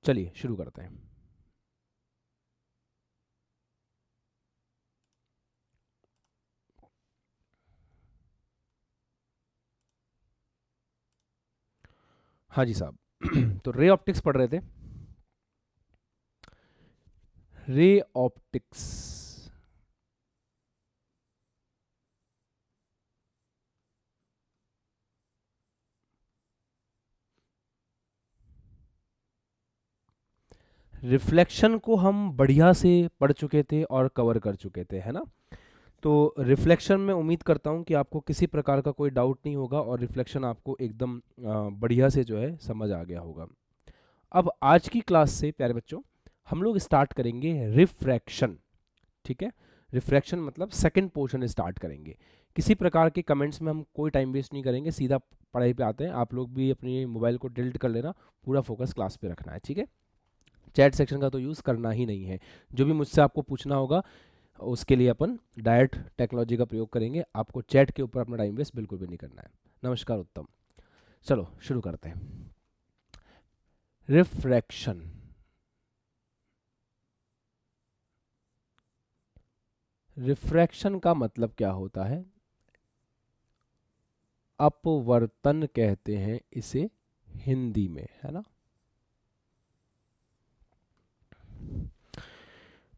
चलिए शुरू करते हैं। हाँ जी साहब। तो रे ऑप्टिक्स पढ़ रहे थे। Ray optics. रिफ्लेक्शन को हम बढ़िया से पढ़ चुके थे और कवर कर चुके थे, है ना। तो रिफ्लेक्शन में उम्मीद करता हूँ कि आपको किसी प्रकार का कोई डाउट नहीं होगा और रिफ्लेक्शन आपको एकदम बढ़िया से जो है समझ आ गया होगा। अब आज की क्लास से प्यारे बच्चों हम लोग स्टार्ट करेंगे रिफ्रैक्शन। ठीक है। रिफ्रैक्शन मतलब सेकंड पोर्शन स्टार्ट करेंगे। किसी प्रकार के कमेंट्स में हम कोई टाइम वेस्ट नहीं करेंगे, सीधा पढ़ाई पे आते हैं। आप लोग भी अपनी मोबाइल को डिलीट कर लेना, पूरा फोकस क्लास पे रखना है, ठीक है। चैट सेक्शन का तो यूज़ करना ही नहीं है। जो भी मुझसे आपको पूछना होगा उसके लिए अपन डायरेक्ट टेक्नोलॉजी का प्रयोग करेंगे। आपको चैट के ऊपर अपना टाइम वेस्ट बिल्कुल भी नहीं करना है। नमस्कार उत्तम। चलो शुरू करते हैं। रिफ्रैक्शन। रिफ्रैक्शन का मतलब क्या होता है? अपवर्तन कहते हैं इसे हिंदी में, है ना।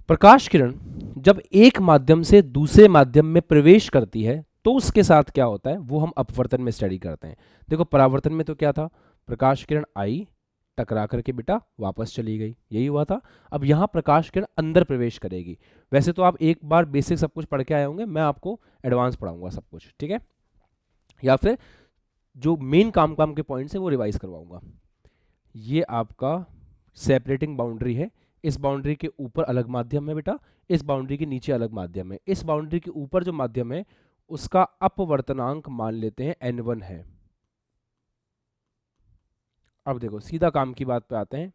प्रकाश किरण जब एक माध्यम से दूसरे माध्यम में प्रवेश करती है तो उसके साथ क्या होता है वो हम अपवर्तन में स्टडी करते हैं। देखो परावर्तन में तो क्या था, प्रकाश किरण आई, टकरा करके बेटा वापस चली गई, यही हुआ था। अब यहां प्रकाश किरण अंदर प्रवेश करेगी। वैसे तो आप एक बार बेसिक सब कुछ पढ़ के आए होंगे, मैं आपको एडवांस पढ़ाऊंगा सब कुछ, ठीक है। या फिर जो मेन काम काम के पॉइंट्स है वो रिवाइज करवाऊंगा। ये आपका सेपरेटिंग बाउंड्री है। इस बाउंड्री के ऊपर अलग माध्यम है बेटा, इस बाउंड्री के नीचे अलग माध्यम है। इस बाउंड्री के ऊपर जो माध्यम है उसका अपवर्तनांक मान लेते हैं n1 है। अब देखो सीधा काम की बात पे आते हैं।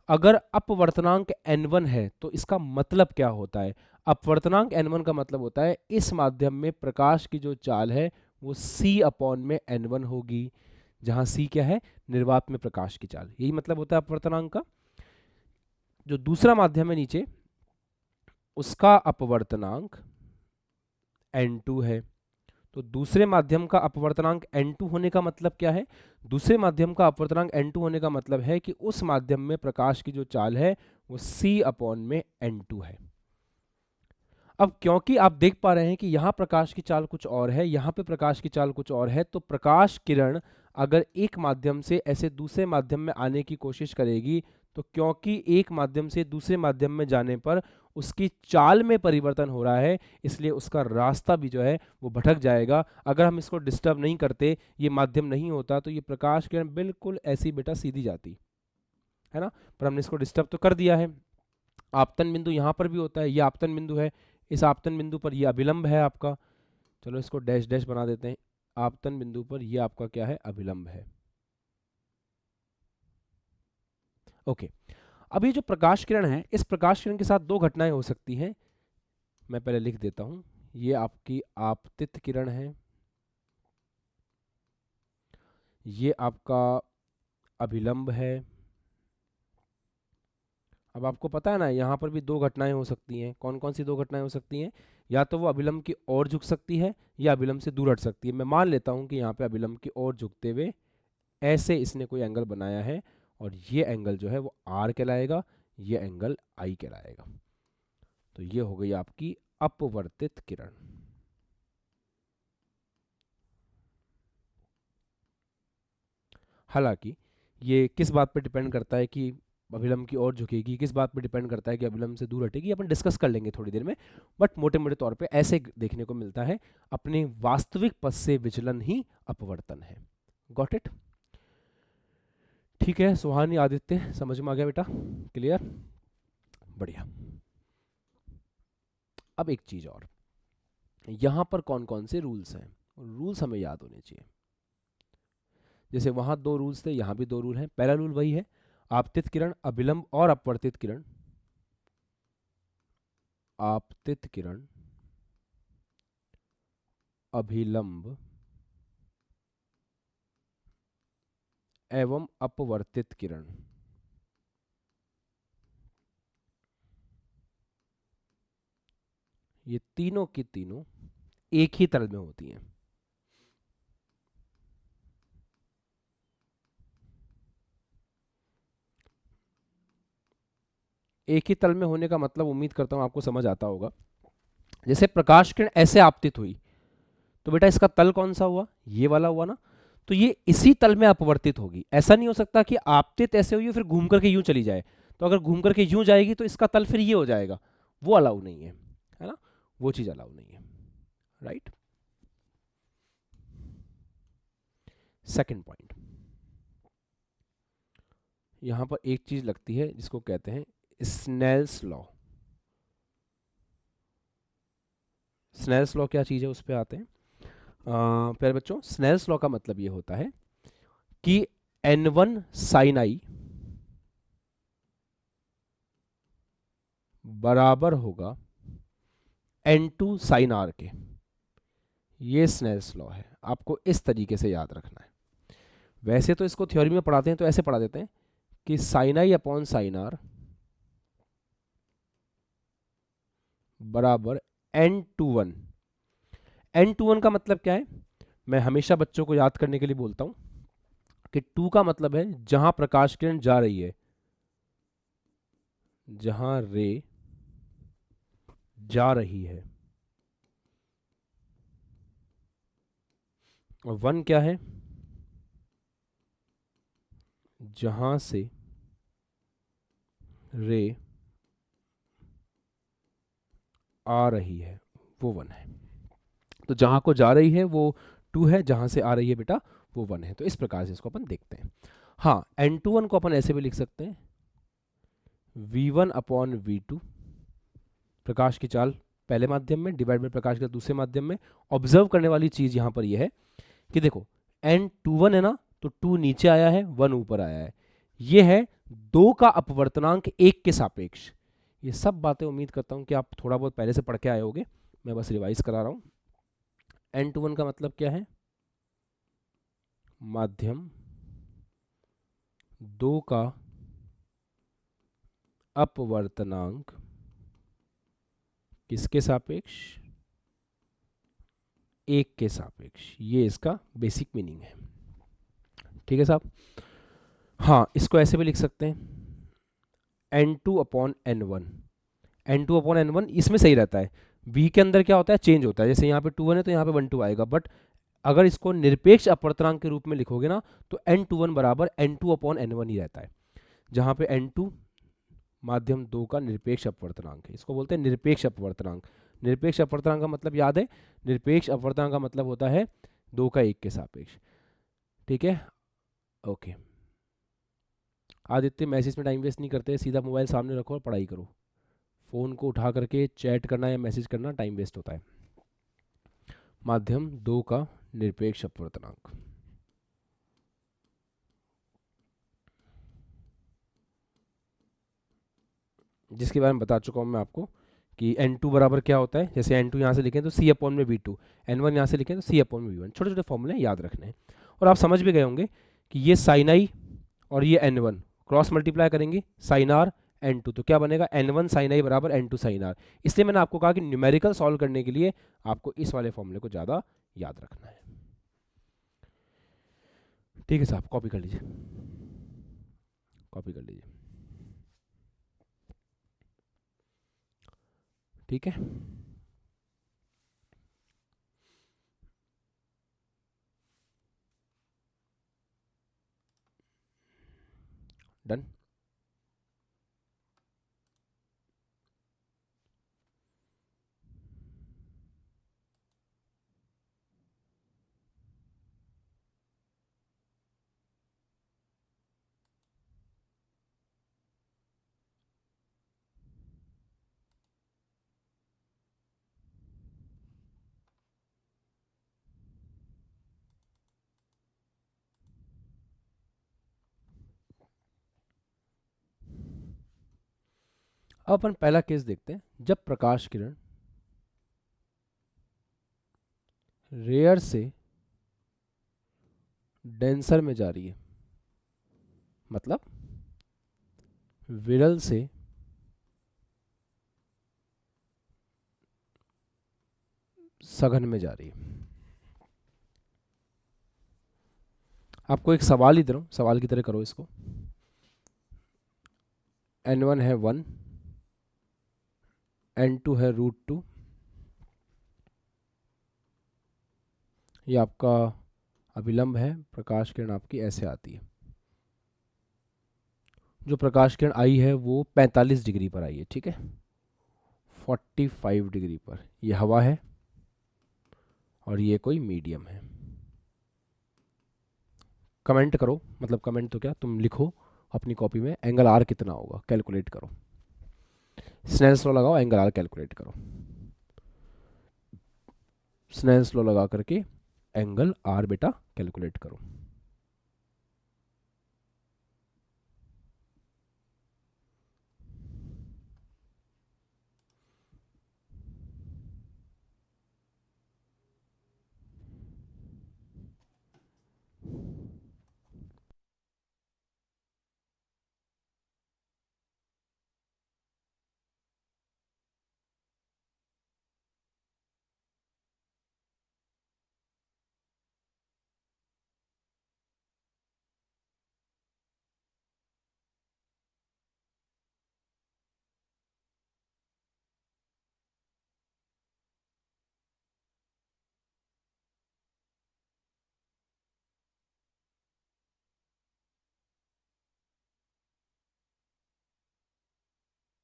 अगर अपवर्तनांक n1 है तो इसका मतलब क्या होता है? अपवर्तनांक n1 का मतलब होता है इस माध्यम में प्रकाश की जो चाल है वो c अपॉन में n1 होगी, जहां c क्या है, निर्वात में प्रकाश की चाल, यही मतलब होता है अपवर्तनांक का। जो दूसरा माध्यम है नीचे, उसका अपवर्तनांक n2 है। तो दूसरे माध्यम का अपवर्तनांक n2 होने का मतलब क्या है? दूसरे माध्यम का अपवर्तनांक n2 होने का मतलब है कि उस माध्यम में प्रकाश की जो चाल है वो c अपॉन में n2 है। अब क्योंकि आप देख पा रहे हैं कि यहाँ प्रकाश की चाल कुछ और है, यहाँ पे प्रकाश की चाल कुछ और है, तो प्रकाश किरण अगर एक माध्यम से ऐसे दूसरे माध्यम में आने की कोशिश करेगी तो क्योंकि एक माध्यम से दूसरे माध्यम में जाने पर उसकी चाल में परिवर्तन हो रहा है, इसलिए उसका रास्ता भी जो है वो भटक जाएगा। अगर हम इसको डिस्टर्ब नहीं करते, ये माध्यम नहीं होता, तो ये प्रकाश किरण बिल्कुल ऐसी बेटा सीधी जाती, है ना। पर हमने इसको डिस्टर्ब तो कर दिया है। आपतन बिंदु यहाँ पर भी होता है, ये आपतन बिंदु है। इस आपतन बिंदु पर ये अभिलंब है आपका। चलो इसको डैश डैश बना देते हैं। आपतन बिंदु पर ये आपका क्या है, अभिलंब है। ओके। अब ये जो प्रकाश किरण है, इस प्रकाश किरण के साथ दो घटनाएं हो सकती हैं। मैं पहले लिख देता हूं। ये आपकी आपतित किरण है, ये आपका अभिलंब है। अब आपको पता है ना, यहाँ पर भी दो घटनाएं हो सकती हैं। कौन कौन सी दो घटनाएं हो सकती हैं? या तो वो अभिलंब की ओर झुक सकती है या अभिलंब से दूर हट सकती है। मैं मान लेता हूं कि यहाँ पे अभिलंब की ओर झुकते हुए ऐसे इसने कोई एंगल बनाया है, और ये एंगल जो है वो आर कहलाएगा, ये एंगल आई कहलाएगा। तो ये हो गई आपकी अपवर्तित किरण। हालांकि ये किस बात पर डिपेंड करता है कि अभिलंब की ओर झुकेगी, किस बात पर डिपेंड करता है कि अभिलंब से दूर हटेगी, अपन डिस्कस कर लेंगे थोड़ी देर में। बट मोटे मोटे तौर पे ऐसे देखने को मिलता है, अपने वास्तविक पथ से विचलन ही अपवर्तन है। Got it? ठीक है सुहानी आदित्य, समझ में आ गया बेटा? क्लियर? बढ़िया। अब एक चीज और, यहां पर कौन कौन से रूल्स हैं, रूल्स हमें याद होने चाहिए। जैसे वहां दो रूल्स थे, यहां भी दो रूल हैं। पहला रूल वही है, आपतित किरण अभिलंब और अपवर्तित किरण, आपतित किरण अभिलंब एवं अपवर्तित किरण, ये तीनों की तीनों एक ही तल में होती हैं। एक ही तल में होने का मतलब उम्मीद करता हूं आपको समझ आता होगा। जैसे प्रकाश किरण ऐसे आपतित हुई तो बेटा इसका तल कौन सा हुआ, ये वाला हुआ ना, तो ये इसी तल में अपवर्तित होगी। ऐसा नहीं हो सकता कि आपतित ऐसे हुई फिर घूम करके यूं चली जाए, तो अगर घूम करके यूं जाएगी तो इसका तल फिर ये हो जाएगा, वो अलाउ नहीं है ना, वो चीज अलाउ नहीं है। राइट। सेकंड पॉइंट, यहां पर एक चीज लगती है जिसको कहते हैं स्नेल्स लॉ। स्नेल्स लॉ क्या चीज है उस पर आते हैं। प्यारे बच्चों, स्नेल्स लॉ का मतलब ये होता है कि N1 साइन आई बराबर होगा N2 साइन आर के। ये स्नेल्स लॉ है, आपको इस तरीके से याद रखना है। वैसे तो इसको थ्योरी में पढ़ाते हैं तो ऐसे पढ़ा देते हैं कि sine I upon sine R बराबर N21। N21 का मतलब क्या है, मैं हमेशा बच्चों को याद करने के लिए बोलता हूं कि 2 का मतलब है जहां प्रकाश किरण जा रही है, जहां रे जा रही है। और 1 क्या है, जहां से रे आ रही है, वो 1 है। तो जहां को जा रही है वो 2 है, जहां से आ रही है बेटा वो 1 है। तो इस प्रकार से इसको अपन देखते हैं। हाँ, N21 को अपन ऐसे भी लिख सकते हैं V1 अपॉन V2, प्रकाश की चाल पहले माध्यम में डिवाइड बाय प्रकाश का दूसरे माध्यम में। ऑब्जर्व करने वाली चीज यहां पर यह है कि देखो N21 है ना, तो 2 नीचे आया है 1 ऊपर आया है, ये है 2 का अपवर्तनांक 1 के सापेक्ष। ये सब बातें उम्मीद करता हूं कि आप थोड़ा बहुत पहले से पढ़ के आए होगे, मैं बस रिवाइज करा रहा हूं। N21 का मतलब क्या है, माध्यम 2 का अपवर्तनांक किसके सापेक्ष, 1 के सापेक्ष। ये इसका बेसिक मीनिंग है। ठीक है साहब। हाँ, इसको ऐसे भी लिख सकते हैं N2 upon N1। N2 upon N1 इसमें सही रहता है। V के अंदर क्या होता है, चेंज होता है। जैसे यहाँ पे 2 1 है तो यहाँ पे 1 2 आएगा, बट अगर इसको निरपेक्ष अपवर्तनांक के रूप में लिखोगे ना तो N21 बराबर N2 अपॉन N1 ही रहता है, जहाँ पे N2 माध्यम 2 का निरपेक्ष अपवर्तनांक है। इसको बोलते हैं निरपेक्ष अपवर्तनांक। निरपेक्ष अपवर्तनांक का मतलब याद है, निरपेक्ष अपवर्तनांक का मतलब होता है 2 का 1 के सापेक्ष। ठीक है, ओके। आदित्य, मैसेज में टाइम वेस्ट नहीं करते, सीधा मोबाइल सामने रखो और पढ़ाई करो। फ़ोन को उठा करके चैट करना या मैसेज करना टाइम वेस्ट होता है। माध्यम 2 का निरपेक्ष अपवर्तनांक, जिसके बारे में बता चुका हूँ मैं आपको कि N2 बराबर क्या होता है। जैसे N2 यहाँ से लिखें तो C अपॉन में V2, N1 यहाँ से लिखें तो C अपॉन में V1। छोटे छोटे फॉर्मूले याद रखने हैं। और आप समझ भी गए होंगे कि ये साइन आई और ये N1 क्रॉस मल्टीप्लाई करेंगे साइन आर N2, तो क्या बनेगा N1 साइन आई बराबर N2 साइन आर। इसलिए मैंने आपको कहा कि न्यूमेरिकल सॉल्व करने के लिए आपको इस वाले फॉर्मूले को ज़्यादा याद रखना है। ठीक है साहब, कॉपी कर लीजिए, कॉपी कर लीजिए। ठीक है, डन। अब अपन पहला केस देखते हैं, जब प्रकाश किरण रेयर से डेंसर में जा रही है, मतलब विरल से सघन में जा रही है। आपको एक सवाल ही दे रहा हूं, सवाल की तरह करो इसको। n1 है 1, n2 है √2, ये आपका अभिलंब है, प्रकाश किरण आपकी ऐसे आती है। जो प्रकाश किरण आई है वो 45 डिग्री पर आई है, ठीक है, 45 डिग्री पर। ये हवा है और ये कोई मीडियम है। कमेंट करो, मतलब कमेंट तो क्या, तुम लिखो अपनी कॉपी में एंगल आर कितना होगा, कैलकुलेट करो, स्नेल्स लॉ लगाओ, एंगल आर कैलकुलेट करो। स्नेल्स लॉ लगा करके एंगल आर बेटा कैलकुलेट करो।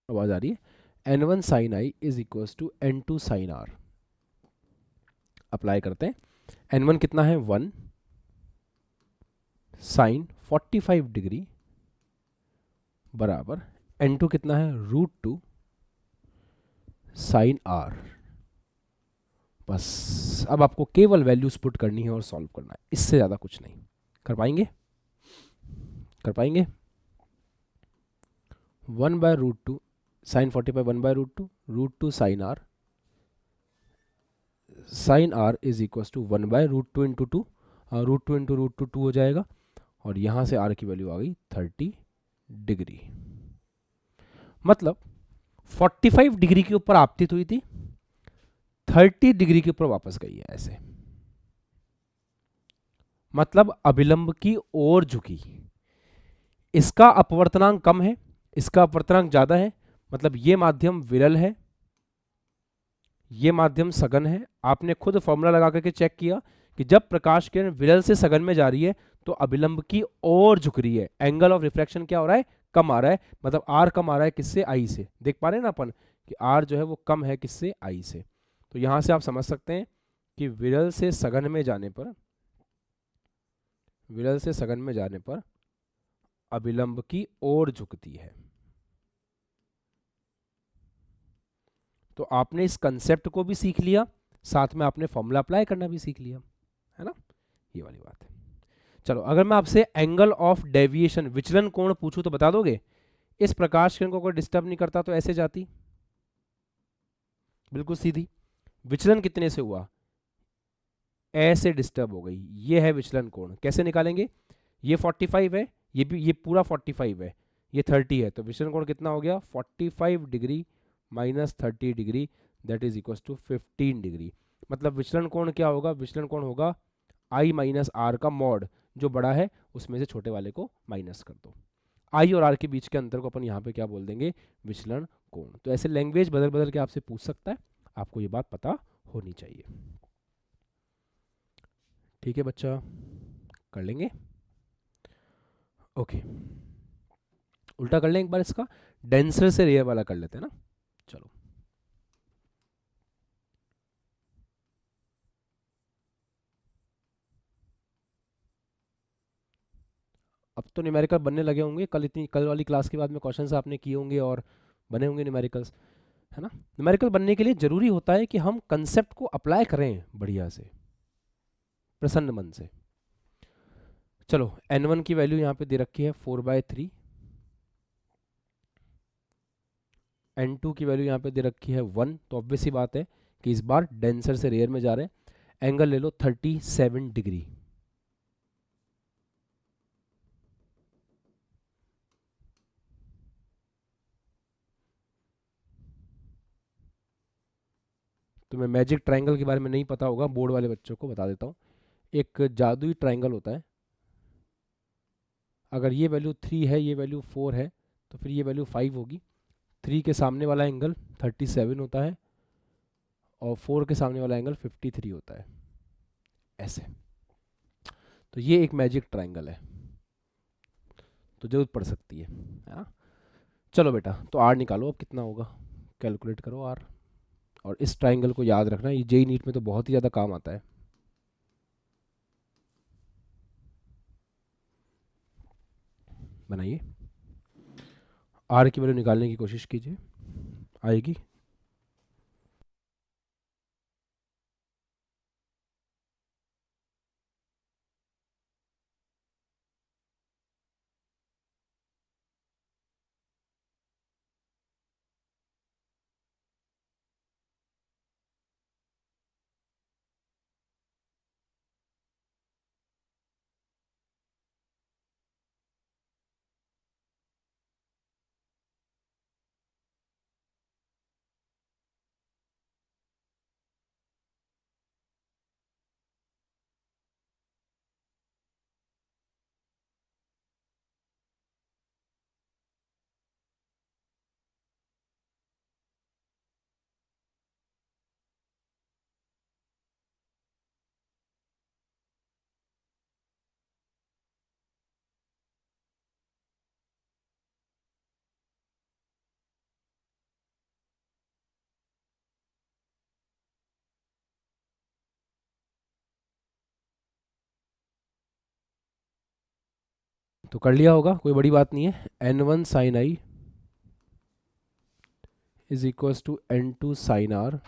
आवाज आ रही है। n1 sine I is equal to n2 sine R. Apply करते हैं। n1 कितना है 1 साइन 45 डिग्री बराबर n2 कितना है √2 साइन आर। बस अब आपको केवल वैल्यूज पुट करनी है और सॉल्व करना है, इससे ज्यादा कुछ नहीं। कर पाएंगे? कर पाएंगे? 1/√2 sine 45 1/√2 √2 sine R, sine R is equal to 1/√2 into 2, √2 into √2 2 हो जाएगा, और यहां से आर की वैल्यू आ गई 30 डिग्री। मतलब 45 डिग्री के ऊपर आपतित हुई थी, 30 डिग्री के ऊपर वापस गई है ऐसे, मतलब अभिलंब की ओर झुकी। इसका अपवर्तनांक कम है, इसका अपवर्तनांक ज्यादा है, मतलब ये माध्यम विरल है, ये माध्यम सघन है। आपने खुद फॉर्मूला लगा करके चेक किया कि जब प्रकाश किरण विरल से सघन में जा रही है तो अभिलंब की ओर झुक रही है, एंगल ऑफ रिफ्रैक्शन क्या हो रहा है, कम आ रहा है, मतलब आर कम आ रहा है किससे, आई से। देख पा रहे हैं ना अपन कि आर जो है वो कम है किससे, आई से। तो यहां से आप समझ सकते हैं कि विरल से सघन में जाने पर, विरल से सघन में जाने पर अभिलंब की ओर झुकती है। तो आपने इस कंसेप्ट को भी सीख लिया, साथ में आपने फॉर्मूला अप्लाई करना भी सीख लिया, है ना, ये वाली बात है। चलो अगर मैं आपसे एंगल ऑफ डेविएशन, विचलन कोण पूछूं तो बता दोगे? इस प्रकाश किरण को कोई डिस्टर्ब नहीं करता तो ऐसे जाती, बिल्कुल सीधी। विचलन कितने से हुआ, ऐसे डिस्टर्ब हो गई, ये है विचलन कोण। कैसे निकालेंगे? ये 45 है, ये भी, ये पूरा 45 है, ये 30 है, तो विचलन कोण कितना हो गया, 45 degree minus 30 degree, that is equal to 15 degree. मतलब विचलन कोण क्या होगा, विचलन कोण होगा आई माइनस आर का मॉड, जो बड़ा है उसमें से छोटे वाले को माइनस कर दो। आई और आर के बीच के अंतर को अपन यहाँ पे क्या बोल देंगे, विचलन कोण। तो ऐसे लैंग्वेज बदल बदल के आपसे पूछ सकता है, आपको ये बात पता होनी चाहिए। ठीक है बच्चा, कर लेंगे। ओके, उल्टा कर लें एक बार इसका, डेंसर से रेयर वाला कर लेते हैं ना। चलो अब तो न्यूमेरिकल बनने लगे होंगे, कल वाली क्लास के बाद में क्वेश्चंस आपने किए होंगे और बने होंगे न्यूमेरिकल्स, है ना। न्यूमेरिकल बनने के लिए जरूरी होता है कि हम कंसेप्ट को अप्लाई करें बढ़िया से, प्रसन्न मन से। चलो n1 की वैल्यू यहाँ पे दे रखी है 4/3, n2 की वैल्यू यहाँ पे दे रखी है 1, तो ऑब्वियस सी बात है कि इस बार डेंसर से रेयर में जा रहे हैं। एंगल ले लो 37 डिग्री, तो मैं मैजिक ट्रायंगल के बारे में नहीं पता होगा, बोर्ड वाले बच्चों को बता देता हूँ। एक जादुई ट्रायंगल होता है, अगर ये वैल्यू 3 है, ये वैल्यू 4 है, तो फिर ये वैल्यू 5 होगी। 3 के सामने वाला एंगल 37 होता है और 4 के सामने वाला एंगल 53 होता है, ऐसे। तो ये एक मैजिक ट्रायंगल है, तो जरूरत पड़ सकती है। हाँ, चलो बेटा, तो आर निकालो अब कितना होगा, कैलकुलेट करो आर। और इस ट्रायंगल को याद रखना, ये जेई नीट में तो बहुत ही ज़्यादा काम आता है। बनाइए, आर की वैल्यू निकालने की कोशिश कीजिए, आएगी। तो कर लिया होगा, कोई बड़ी बात नहीं है। n1 sine I is equals to n2 sine R.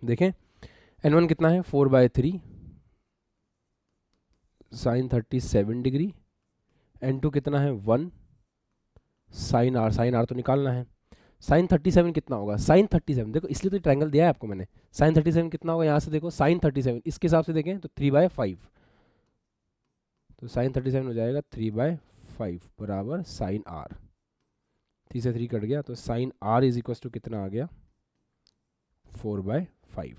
देखें, n1 कितना है, 4/3 साइन 37 डिग्री। n2 कितना है, 1 साइन आर, साइन आर तो निकालना है। साइन 37 कितना होगा, साइन 37, देखो इसलिए तो ट्रायंगल दिया है आपको मैंने। साइन 37 कितना होगा, यहाँ से देखो, साइन 37 इसके हिसाब से देखें तो 3/5, तो साइन 37 हो जाएगा 3/5 बराबर साइन आर। 3 से 3 कट गया, तो sine R is equal to कितना आ गया, 4/5।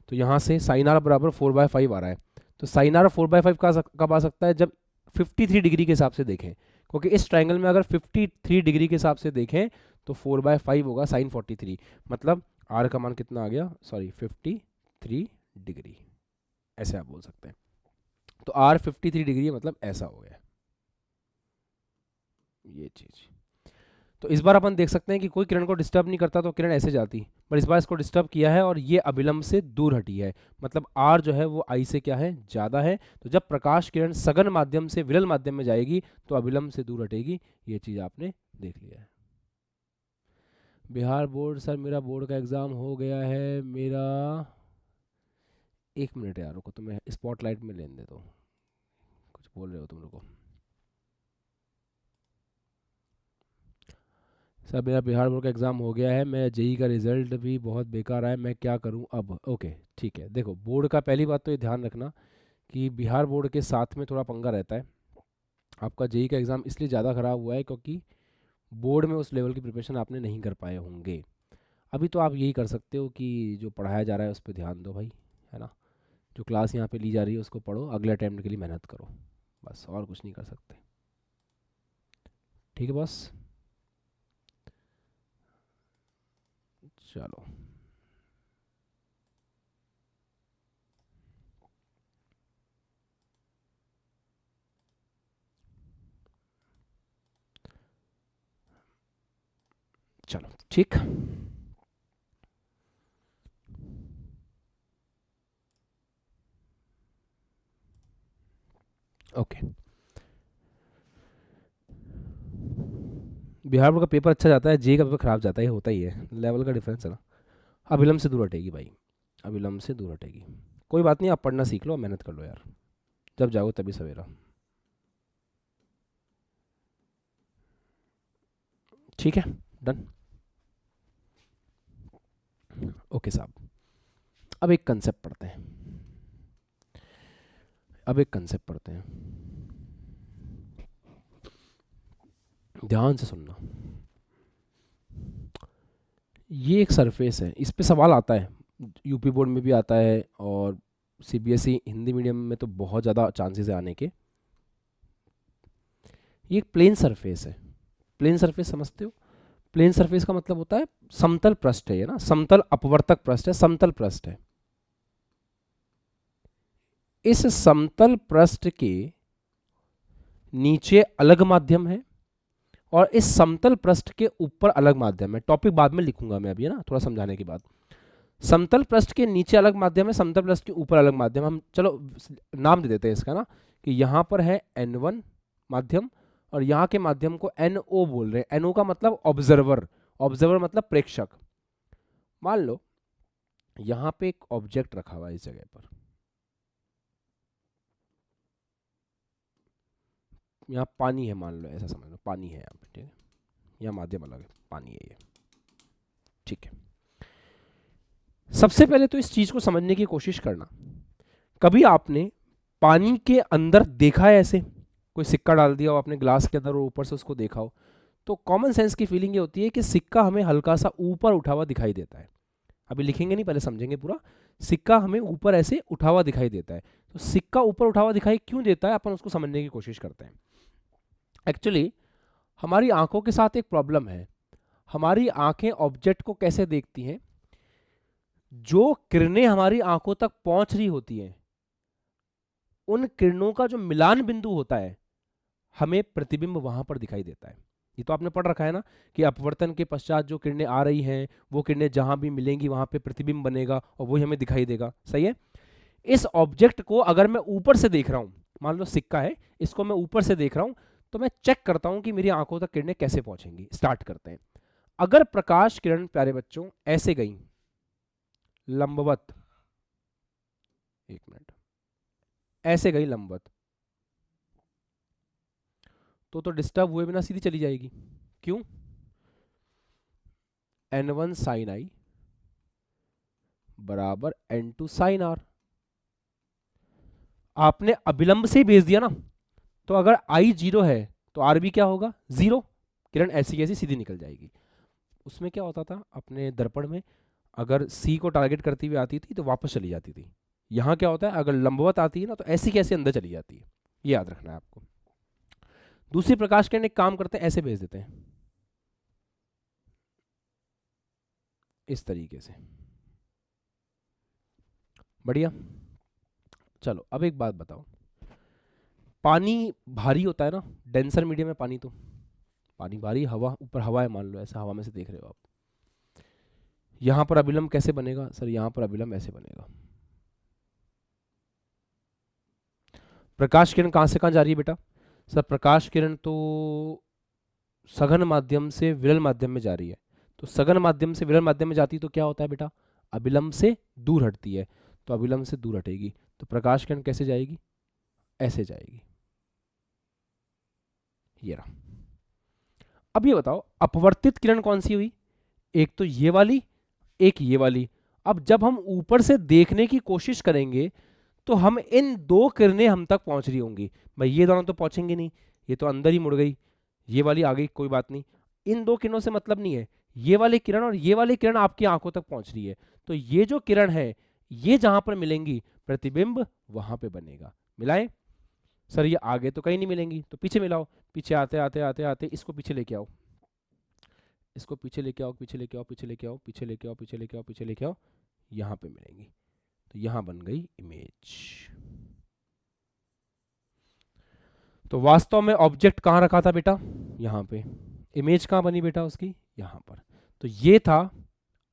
तो यहाँ से साइन आर बराबर 4/5 आ रहा है। तो साइन आर 4/5 कब आ सकता है, जब 53 डिग्री के हिसाब से देखें, क्योंकि इस ट्रायंगल में अगर 53 डिग्री के हिसाब से देखें तो 4/5 होगा साइन 43, मतलब आर का मान कितना आ गया, सॉरी 53 डिग्री, ऐसे आप बोल सकते हैं। तो आर 53 डिग्री है, मतलब ऐसा हो गया ये चीज़। तो इस बार अपन देख सकते हैं कि कोई किरण को डिस्टर्ब नहीं करता तो किरण ऐसे जाती, पर इस बार इसको डिस्टर्ब किया है और ये अभिलंब से दूर हटी है, मतलब आर जो है वो आई से क्या है, ज़्यादा है। तो जब प्रकाश किरण सघन माध्यम से विरल माध्यम में जाएगी तो अभिलंब से दूर हटेगी, ये चीज़ आपने देख लिया है। बिहार बोर्ड, सर मेरा बोर्ड का एग्ज़ाम हो गया है मेरा। एक मिनट यार रुको, तुम्हें स्पॉटलाइट में लेने दे दो, कुछ बोल रहे हो तुम लोग को। सर मेरा बिहार बोर्ड का एग्ज़ाम हो गया है, मैं जेई का रिज़ल्ट भी बहुत बेकार आया, मैं क्या करूं अब। ओके ठीक है, देखो बोर्ड का पहली बात तो ये ध्यान रखना कि बिहार बोर्ड के साथ में थोड़ा पंगा रहता है। आपका जेई का एग्ज़ाम इसलिए ज़्यादा ख़राब हुआ है क्योंकि बोर्ड में उस लेवल की प्रिपरेशन आपने नहीं कर पाए होंगे। अभी तो आप यही कर सकते हो कि जो पढ़ाया जा रहा है उस पर ध्यान दो भाई, है ना। जो क्लास यहाँ पे ली जा रही है उसको पढ़ो, अगले अटैम्प्ट के लिए मेहनत करो, बस और कुछ नहीं कर सकते। ठीक है बॉस, चलो। चलो ठीक। ओके, बिहार बोर्ड का पेपर अच्छा जाता है, जे का पेपर खराब जाता है, ये होता ही है, लेवल का डिफरेंस है ना। अभिलंब से दूर हटेगी भाई, अभिलंब से दूर हटेगी। कोई बात नहीं, आप पढ़ना सीख लो, मेहनत कर लो यार, जब जाओ तभी सवेरा। ठीक है, डन। ओके साहब, अब एक कंसेप्ट पढ़ते हैं, अब एक कंसेप्ट पढ़ते हैं, ध्यान से सुनना। ये एक सरफेस है, इस पे सवाल आता है, यूपी बोर्ड में भी आता है और सीबीएसई हिंदी मीडियम में तो बहुत ज़्यादा चांसेस है आने के। ये एक प्लेन सरफेस है। प्लेन सरफेस समझते हो? प्लेन सरफेस का मतलब होता है समतल पृष्ठ है, ये ना, समतल अपवर्तक पृष्ठ है, समतल पृष्ठ है। इस समतल पृष्ठ के नीचे अलग माध्यम है और इस समतल पृष्ठ के ऊपर अलग माध्यम है। टॉपिक बाद में लिखूंगा मैं अभी, है ना, थोड़ा समझाने के बाद। समतल पृष्ठ के नीचे अलग माध्यम है, समतल पृष्ठ के ऊपर अलग माध्यम। हम चलो नाम दे देते हैं इसका ना, कि यहाँ पर है N1 माध्यम और यहाँ के माध्यम को NO बोल रहे हैं। NO का मतलब ऑब्जर्वर, ऑब्जर्वर मतलब प्रेक्षक। मान लो यहाँ पे एक ऑब्जेक्ट रखा हुआ है इस जगह पर, यहाँ पानी है, मान लो, ऐसा समझ लो पानी है यहाँ पे, ठीक है, यहाँ माध्यम अलग है, पानी है ये, ठीक है। सबसे पहले तो इस चीज को समझने की कोशिश करना, कभी आपने पानी के अंदर देखा है ऐसे, कोई सिक्का डाल दिया हो आपने ग्लास के अंदर और ऊपर से उसको देखा हो, तो कॉमन सेंस की फीलिंग ये होती है कि सिक्का हमें हल्का सा ऊपर उठा हुआ दिखाई देता है। अभी लिखेंगे नहीं, पहले समझेंगे पूरा। सिक्का हमें ऊपर ऐसे उठा हुआ दिखाई देता है, तो सिक्का ऊपर उठा हुआ दिखाई क्यों देता है, अपन उसको समझने की कोशिश करते हैं। एक्चुअली हमारी आंखों के साथ एक प्रॉब्लम है। हमारी आंखें ऑब्जेक्ट को कैसे देखती हैं, जो किरणें हमारी आंखों तक पहुंच रही होती हैं, उन किरणों का जो मिलान बिंदु होता है, हमें प्रतिबिंब वहां पर दिखाई देता है। ये तो आपने पढ़ रखा है ना, कि अपवर्तन के पश्चात जो किरणें आ रही हैं, वो किरणें जहां भी मिलेंगी वहां पे प्रतिबिंब बनेगा और वही हमें दिखाई देगा। सही है। इस ऑब्जेक्ट को अगर मैं ऊपर से देख रहा हूं, मान लो सिक्का है, इसको मैं ऊपर से देख रहा हूं, तो मैं चेक करता हूं कि मेरी आंखों तक किरणें कैसे पहुंचेंगी। स्टार्ट करते हैं। अगर प्रकाश किरण, प्यारे बच्चों, ऐसे गई लंबवत, एक मिनट, ऐसे गई लंबवत, तो डिस्टर्ब हुए बिना सीधी चली जाएगी। क्यों? N1 sin I बराबर N2 sin R। आपने अभिलंब से ही भेज दिया ना, तो अगर I 0 है तो R भी क्या होगा, 0। किरण ऐसी कैसी सीधी निकल जाएगी। उसमें क्या होता था अपने दर्पण में, अगर C को टारगेट करती हुई आती थी तो वापस चली जाती थी। यहाँ क्या होता है, अगर लंबवत आती है ना, तो ऐसी कैसे अंदर चली जाती है। ये याद रखना है आपको। दूसरी प्रकाश किरण एक काम करते हैं, ऐसे भेज देते हैं, इस तरीके से। बढ़िया। चलो अब एक बात बताओ, पानी भारी होता है ना, डेंसर मीडियम है पानी, तो पानी भारी, हवा ऊपर, हवा है मान लो, ऐसा हवा में से देख रहे हो आप। यहां पर अभिलंब कैसे बनेगा सर, यहां पर अभिलंब ऐसे बनेगा। प्रकाश किरण कहां से कहां जा रही है बेटा? सर प्रकाश किरण तो सघन माध्यम से विरल माध्यम में जा रही है, तो सघन माध्यम से विरल माध्यम में जाती है तो क्या होता है बेटा, अभिलंब से दूर हटती है, तो अभिलंब से दूर हटेगी, तो प्रकाश किरण कैसे जाएगी, ऐसे जाएगी। ये रहा। अब ये बताओ अपवर्तित किरण कौन सी हुई, एक तो ये वाली, एक ये वाली। अब जब हम ऊपर से देखने की कोशिश करेंगे तो हम इन दो किरणें हम तक पहुंच रही होंगी। भाई ये दोनों तो पहुंचेंगे नहीं, ये तो अंदर ही मुड़ गई, ये वाली आ गई, कोई बात नहीं, इन दो किरणों से मतलब नहीं है। ये वाली किरण और ये वाली किरण आपकी आंखों तक पहुंच रही है, तो ये जो किरण है, ये जहां पर मिलेंगी प्रतिबिंब वहां पे बनेगा। मिलाएं? सर ये आगे तो कहीं नहीं मिलेंगी, तो पीछे मिलाओ। पीछे आते आते आते आते इसको पीछे लेके आओ, इसको पीछे लेके आओ, पीछे लेके आओ, पीछे लेके आओ, पीछे लेके आओ, पीछे लेके आओ, पीछे लेके आओ, यहां पे मिलेंगी, तो यहां बन गई इमेज। तो वास्तव में ऑब्जेक्ट कहां रखा था बेटा, यहां पे। इमेज कहां बनी बेटा उसकी, यहां पर। तो ये था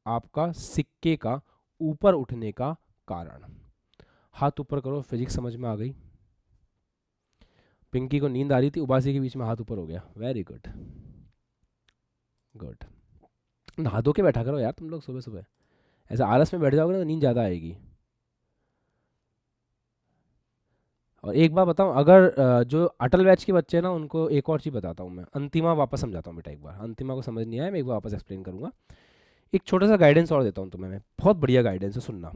आपका सिक्के का ऊपर उठने का कारण। हाथ ऊपर करो, फिजिक्स समझ में आ गई। पिंकी को नींद आ रही थी, उबासी के बीच में हाथ ऊपर हो गया, वेरी गुड, गुड। नहा धो के बैठा करो यार तुम लोग सुबह सुबह, ऐसा आलस में बैठ जाओगे ना तो नींद ज़्यादा आएगी। और एक बार बताऊं, अगर जो अटल बैच के बच्चे हैं ना, उनको एक और चीज़ बताता हूँ मैं, अंतिमा वापस समझाता हूँ बेटा। एक बार अंतिमा को समझ नहीं आया, मैं एक बार वापस एक्सप्लेन करूँगा। एक छोटा सा गाइडेंस और देता हूँ तुम्हें मैं, बहुत बढ़िया गाइडेंस है, सुनना।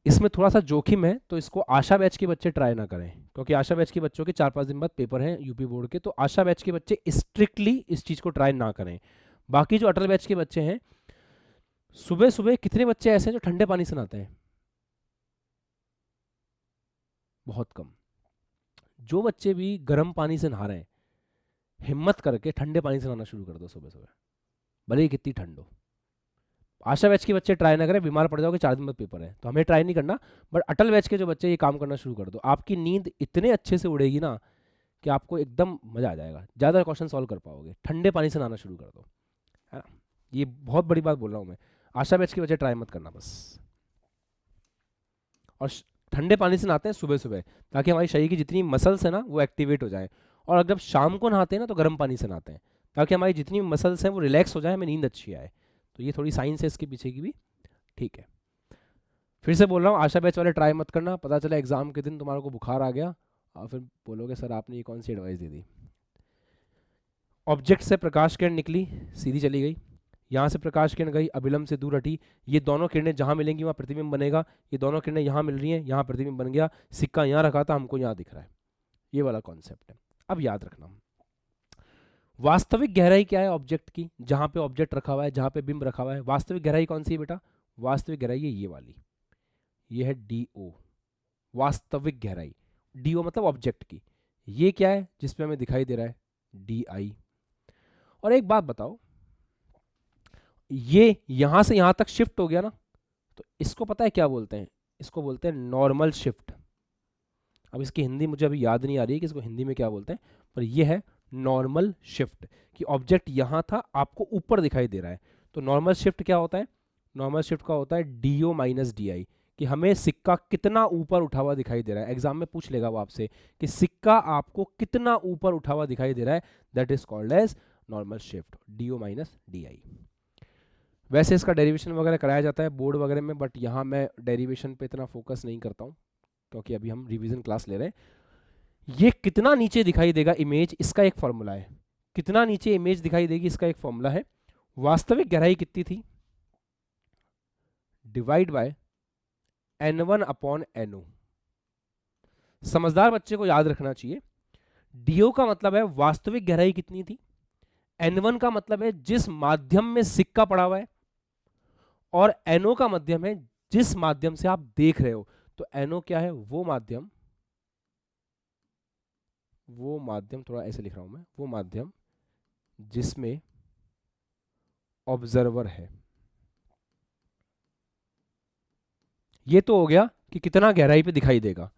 इसमें थोड़ा सा जोखिम है, तो इसको आशा बैच के बच्चे ट्राई ना करें, क्योंकि आशा बैच के बच्चों के 4-5 दिन बाद पेपर हैं यूपी बोर्ड के, तो आशा बैच के बच्चे स्ट्रिक्टली इस चीज़ को ट्राई ना करें। बाकी जो अटल बैच के बच्चे हैं सुबह सुबह कितने बच्चे ऐसे हैं जो ठंडे पानी से नहाते हैं? बहुत कम। जो बच्चे भी गर्म पानी से नहा रहे हैं, हिम्मत करके ठंडे पानी से नहाना शुरू कर दो सुबह सुबह, भले ही कितनी ठंड हो। आशा बैच के बच्चे ट्राई ना करें, बीमार पड़ जाओगे, 4 दिन बाद पेपर है, तो हमें ट्राई नहीं करना। बट अटल बैच के जो बच्चे, ये काम करना शुरू कर दो, आपकी नींद इतने अच्छे से उड़ेगी ना कि आपको एकदम मजा आ जाएगा, ज़्यादा क्वेश्चन सॉल्व कर पाओगे। ठंडे पानी से नहाना शुरू कर दो, है ना। ये बहुत बड़ी बात बोल रहा हूँ मैं। आशा बैच के बच्चे ट्राई मत करना बस। और ठंडे पानी से नहाते हैं सुबह सुबह, ताकि हमारे शरीर की जितनी मसल्स है ना वो एक्टिवेट हो जाए। और अगर जब शाम को नहाते हैं ना, तो गर्म पानी से नहाते हैं, ताकि हमारी जितनी मसल्स हैं वो रिलैक्स हो जाए, हमें नींद अच्छी आए। तो ये थोड़ी साइंस है इसके पीछे की भी। ठीक है, फिर से बोल रहा हूँ, आशा बैच वाले ट्राई मत करना, पता चला एग्जाम के दिन तुम्हारे को बुखार आ गया और फिर बोलोगे सर आपने ये कौन सी एडवाइस दे दी। ऑब्जेक्ट से प्रकाश किरण निकली, सीधी चली गई, यहाँ से प्रकाश किरण गई, अभिलंब से दूर हटी, ये दोनों किरणें जहाँ मिलेंगी वहाँ प्रतिबिंब बनेगा, ये दोनों किरणें यहाँ मिल रही हैं, यहाँ प्रतिबिंब बन गया, सिक्का यहाँ रखा था, हमको यहाँ दिख रहा है। ये वाला कॉन्सेप्ट है। अब याद रखना, वास्तविक गहराई क्या है ऑब्जेक्ट की, जहाँ पे ऑब्जेक्ट रखा हुआ है, जहाँ पे बिंब रखा हुआ है, वास्तविक गहराई कौन सी है बेटा? वास्तविक गहराई है ये वाली, ये है डी ओ, वास्तविक गहराई। डी ओ मतलब ऑब्जेक्ट की। ये क्या है जिसपे हमें दिखाई दे रहा है? D I. और एक बात बताओ, ये यहां से यहां तक शिफ्ट हो गया ना, तो इसको पता है क्या बोलते हैं? इसको बोलते हैं नॉर्मल शिफ्ट। अब इसकी हिंदी मुझे अभी याद नहीं आ रही है कि इसको हिंदी में क्या बोलते हैं, पर ये है नॉर्मल शिफ्ट, कि ऑब्जेक्ट यहाँ था, आपको ऊपर दिखाई दे रहा है। तो नॉर्मल शिफ्ट क्या होता है? नॉर्मल शिफ्ट का होता है D O minus D I, कि हमें सिक्का कितना ऊपर उठा हुआ दिखाई दे रहा है। एग्जाम में पूछ लेगा वो आपसे कि सिक्का आपको कितना ऊपर उठा हुआ दिखाई दे रहा है, that is called as normal shift, D O minus D I. वैसे इसका डेरिवेशन वगैरह कराया जाता है बोर्ड वगैरह में, बट यहाँ मैं डेरिवेशन पे इतना फोकस नहीं करता हूँ, क्योंकि अभी हम रिवीजन क्लास ले रहे हैं। ये कितना नीचे दिखाई देगा इमेज, इसका एक फॉर्मूला है। कितना नीचे इमेज दिखाई देगी, इसका एक फॉर्मूला है। वास्तविक गहराई कितनी थी, divide by n1 upon no। समझदार बच्चे को याद रखना चाहिए, dio का मतलब है वास्तविक गहराई कितनी थी, n1 का मतलब है जिस माध्यम में सिक्का पड़ा हुआ है, और no का माध्यम है जिस माध्यम से आप देख रहे हो। तो no क्या है? वो माध्यम थोड़ा ऐसे लिख रहा हूं मैं, वो माध्यम जिसमें ऑब्जर्वर है। ये तो हो गया कि कितना गहराई पे दिखाई देगा।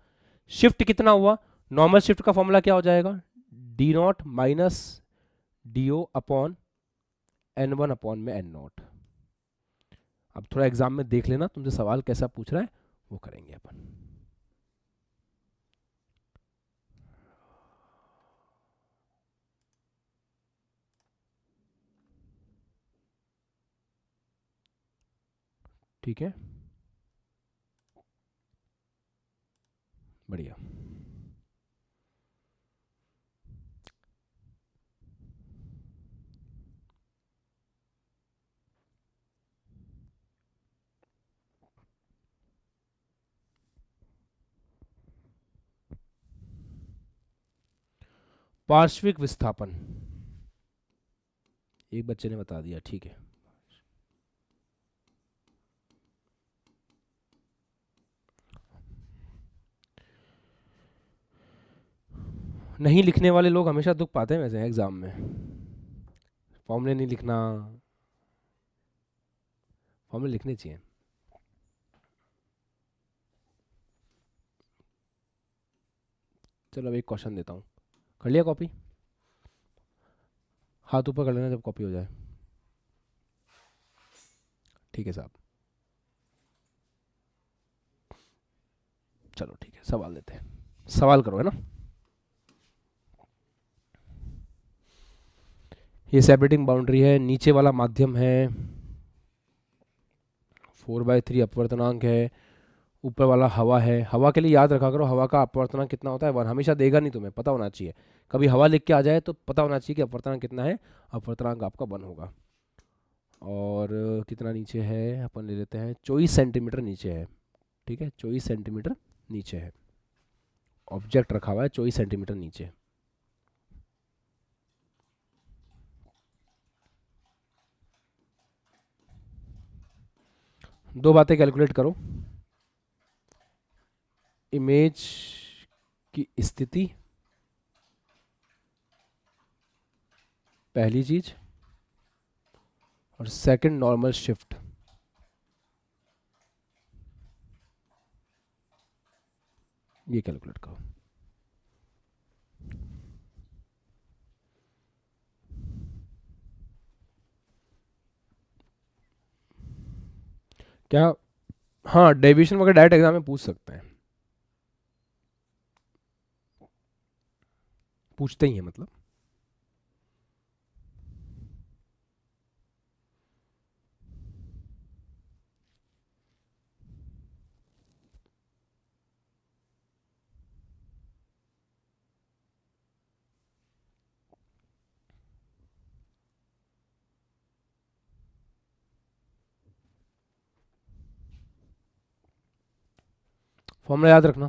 शिफ्ट कितना हुआ? नॉर्मल शिफ्ट का फॉर्मूला क्या हो जाएगा? D naught minus D O upon N one upon में एन नॉट। अब थोड़ा एग्जाम में देख लेना तुमसे सवाल कैसा पूछ रहा है, वो करेंगे अपन। ठीक है, बढ़िया। पार्श्विक विस्थापन, एक बच्चे ने बता दिया, ठीक है। नहीं लिखने वाले लोग हमेशा दुख पाते हैं वैसे एग्जाम में। फॉर्मूले नहीं लिखना, फॉर्मूले लिखने चाहिए। चलो अब एक क्वेश्चन देता हूँ, कर लिया कॉपी? हाथ ऊपर कर लेना जब कॉपी हो जाए। ठीक है साहब, चलो ठीक है, सवाल देते हैं। सवाल करो, है ना। ये सेपरेटिंग बाउंड्री है, नीचे वाला माध्यम है, 4/3 अपवर्तनांक है, ऊपर वाला हवा है। हवा के लिए याद रखा करो, हवा का अपवर्तनांक कितना होता है? 1। हमेशा देगा नहीं, तुम्हें पता होना चाहिए। कभी हवा लिख के आ जाए तो पता होना चाहिए कि अपवर्तनांक कितना है। अपवर्तनांक आपका 1 होगा। और कितना नीचे है, अपन ले लेते हैं 24 सेंटीमीटर नीचे है। ठीक है, 24 सेंटीमीटर नीचे है, ऑब्जेक्ट रखा हुआ है 24 सेंटीमीटर नीचे। दो बातें कैलकुलेट करो, इमेज की स्थिति पहली चीज, और सेकंड नॉर्मल शिफ्ट। ये कैलकुलेट करो। क्या, हाँ डेविएशन वगैरह डायरेक्ट एग्जाम में पूछ सकते हैं, पूछते ही हैं मतलब। फॉर्मूला याद रखना।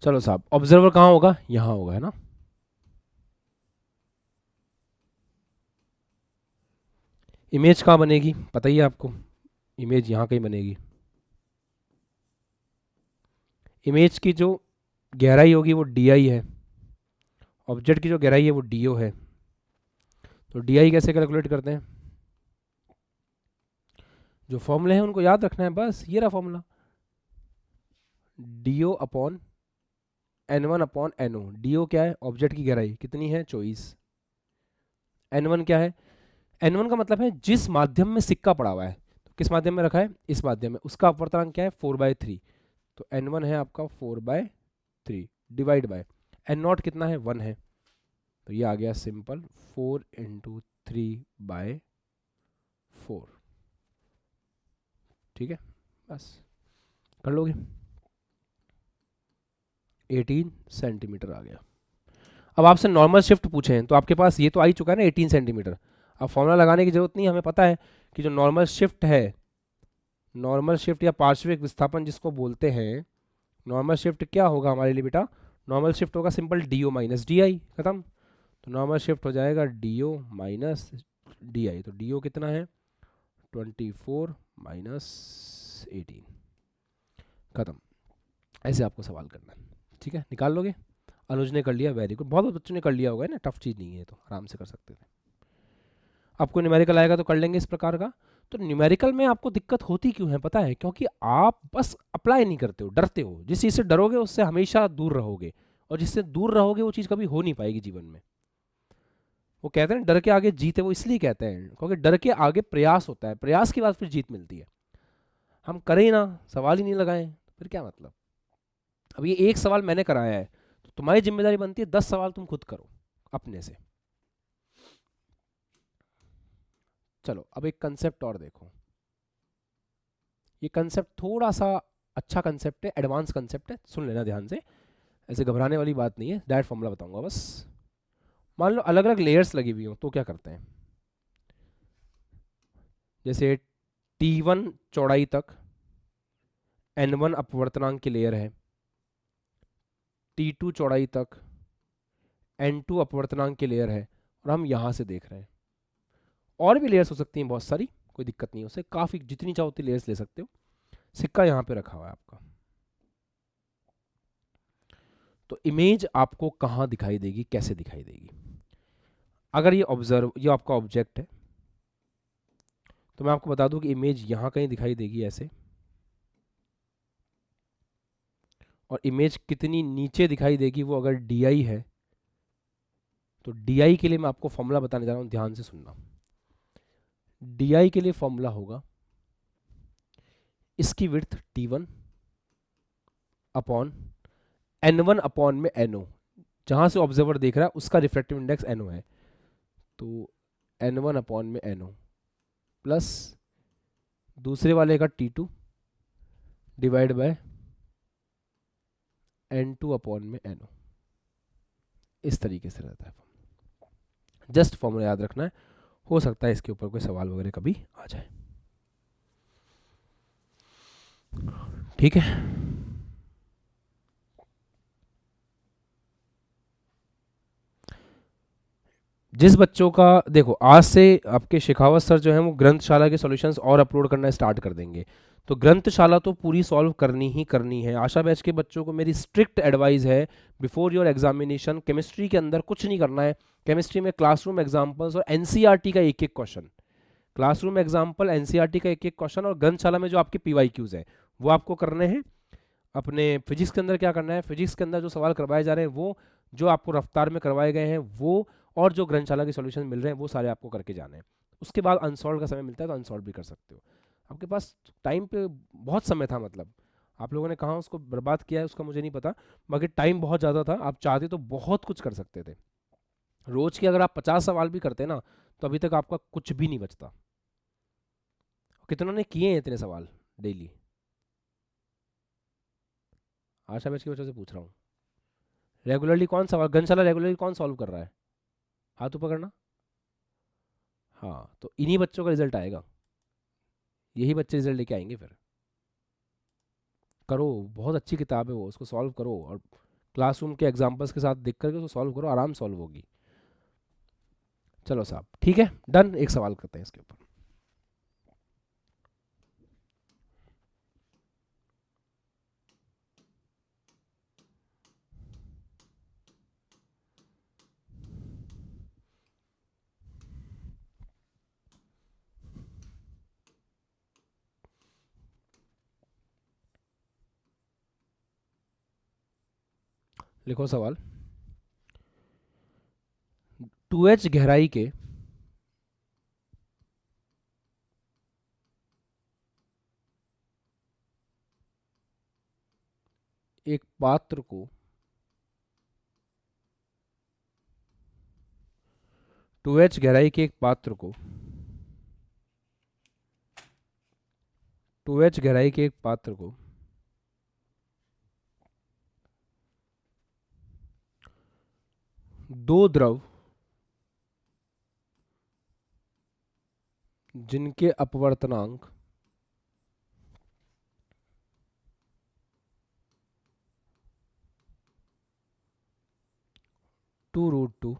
चलो साहब, ऑब्जर्वर कहाँ होगा, यहाँ होगा, है ना। इमेज कहाँ बनेगी पता ही है आपको, इमेज यहाँ कहीं बनेगी। इमेज की जो गहराई होगी वो डी आई है, ऑब्जेक्ट की जो गहराई है वो डी ओ है। तो डी आई कैसे कैलकुलेट करते हैं, जो फॉर्मूले हैं उनको याद रखना है बस। ये रहा formula, D O upon N one upon N O. D O क्या है, ऑब्जेक्ट की गहराई कितनी है 24। एन वन क्या है, एन वन का मतलब है जिस माध्यम में सिक्का पड़ा हुआ है, तो किस माध्यम में रखा है, इस माध्यम में, उसका अपवर्तनांक क्या है 4/3। तो एन वन है आपका 4/3 डिवाइड बाय एन नॉट कितना है 1 है, तो ये आ गया सिंपल 4 × 3/4। ठीक है, बस कर लोगे, 18 सेंटीमीटर आ गया। अब आपसे नॉर्मल शिफ्ट पूछे हैं तो आपके पास ये तो आ ही चुका है ना 18 सेंटीमीटर। अब फॉर्मूला लगाने की जरूरत नहीं, हमें पता है कि जो नॉर्मल शिफ्ट है, नॉर्मल शिफ्ट या पार्श्विक विस्थापन जिसको बोलते हैं, नॉर्मल शिफ्ट क्या होगा हमारे लिए बेटा, नॉर्मल शिफ्ट होगा simple D O minus D I, खत्म। तो नॉर्मल शिफ्ट हो जाएगा D O minus D I. तो डी ओ कितना है 24 माइनस 18, खत्म। ऐसे आपको सवाल करना है, ठीक है, निकाल लोगे। अनुज ने कर लिया, वेरी गुड, बहुत बच्चों ने कर लिया होगा ना, टफ चीज़ नहीं है, तो आराम से कर सकते थे। आपको न्यूमेरिकल आएगा तो कर लेंगे इस प्रकार का। तो न्यूमेरिकल में आपको दिक्कत होती क्यों है पता है, क्योंकि आप बस अप्लाई नहीं करते हो, डरते हो। जिस चीज़ से डरोगे उससे हमेशा दूर रहोगे, और जिससे दूर रहोगे वो चीज़ कभी हो नहीं पाएगी जीवन में। वो कहते हैं डर के आगे जीत है, वो इसलिए कहते हैं क्योंकि डर के आगे प्रयास होता है, प्रयास के बाद फिर जीत मिलती है। हम करें ही ना, सवाल ही नहीं लगाएं, फिर क्या मतलब। अब ये एक सवाल मैंने कराया है, तो तुम्हारी जिम्मेदारी बनती है 10 सवाल तुम खुद करो अपने से। चलो अब एक कंसेप्ट और देखो, ये कंसेप्ट थोड़ा सा अच्छा कंसेप्ट है, एडवांस कंसेप्ट है, सुन लेना ध्यान से। ऐसे घबराने वाली बात नहीं है, डायरेक्ट फॉर्मूला बताऊंगा बस। मान लो अलग अलग लेयर्स लगी हुई हो तो क्या करते हैं, जैसे T1 चौड़ाई तक N1 अपवर्तनांक की लेयर है, T2 चौड़ाई तक N2 अपवर्तनांक की लेयर है, और हम यहां से देख रहे हैं। और भी लेयर्स हो सकती हैं बहुत सारी, कोई दिक्कत नहीं, उससे काफ़ी जितनी चाहो उतनी लेयर्स ले सकते हो। सिक्का यहाँ पे रखा हुआ है आपका, तो इमेज आपको कहाँ दिखाई देगी, कैसे दिखाई देगी। अगर ये आपका ऑब्जेक्ट है, तो मैं आपको बता दूं कि इमेज यहाँ कहीं दिखाई देगी ऐसे, और इमेज कितनी नीचे दिखाई देगी वो अगर डी आई है, तो डी आई के लिए मैं आपको फॉर्मूला बताने जा रहा हूँ, ध्यान से सुनना। डी आई के लिए फॉर्मूला होगा इसकी width T1 upon N1 upon में NO, जहां से ऑब्जर्वर देख रहा है उसका रिफ्रैक्टिव इंडेक्स NO है, तो N1 अपॉन में NO प्लस दूसरे वाले का T2 divide by N2 upon में NO। इस तरीके से रहता है, जस्ट फॉर्मूला याद रखना है, हो सकता है इसके ऊपर कोई सवाल वगैरह कभी आ जाए, ठीक है। जिस बच्चों का देखो, आज से आपके शेखावत सर जो हैं वो ग्रंथशाला के सॉल्यूशंस और अपलोड करना स्टार्ट कर देंगे, तो ग्रंथशाला तो पूरी सॉल्व करनी ही करनी है। आशा बैच के बच्चों को मेरी स्ट्रिक्ट एडवाइस है, बिफोर योर एग्जामिनेशन केमिस्ट्री के अंदर कुछ नहीं करना है। केमिस्ट्री में क्लासरूम एग्जाम्पल्स और एनसीईआरटी का एक एक क्वेश्चन, क्लासरूम एग्जाम्पल, एनसीईआरटी का एक एक क्वेश्चन, और ग्रंथशाला में जो आपके पीवाईक्यूज है वो आपको करने हैं। अपने फिजिक्स के अंदर क्या करना है, फिजिक्स के अंदर जो सवाल करवाए जा रहे हैं वो, जो आपको रफ्तार में करवाए गए हैं वो, और जो ग्रंथशाला के सॉल्यूशन मिल रहे हैं वो सारे आपको करके जाने हैं। उसके बाद अनसॉल्व का समय मिलता है तो अनसॉल्व भी कर सकते हो। आपके पास टाइम पे बहुत समय था, मतलब आप लोगों ने कहाँ उसको बर्बाद किया है उसका मुझे नहीं पता, मगर टाइम बहुत ज़्यादा था, आप चाहते तो बहुत कुछ कर सकते थे। रोज के अगर आप 50 सवाल भी करते ना तो अभी तक आपका कुछ भी नहीं बचता। कितनों ने किए हैं इतने सवाल डेली? आशा बैच की वजह से पूछ रहा हूँ। रेगुलरली कौन सवाल ग्रंथशाला रेगुलरली कौन सॉल्व कर रहा है? हाथ ऊपर करना। हाँ, तो इन्हीं बच्चों का रिजल्ट आएगा, यही बच्चे रिजल्ट लेके आएंगे फिर। करो, बहुत अच्छी किताब है वो, उसको सॉल्व करो, और क्लासरूम के एग्जाम्पल्स के साथ देख करके उसको सॉल्व करो, आराम सॉल्व होगी। चलो साहब, ठीक है, डन। एक सवाल करते हैं इसके ऊपर। लिखो सवाल। 2h गहराई के एक पात्र को 2h गहराई के एक पात्र को 2h गहराई के एक पात्र को दो द्रव जिनके अपवर्तनांक 2√2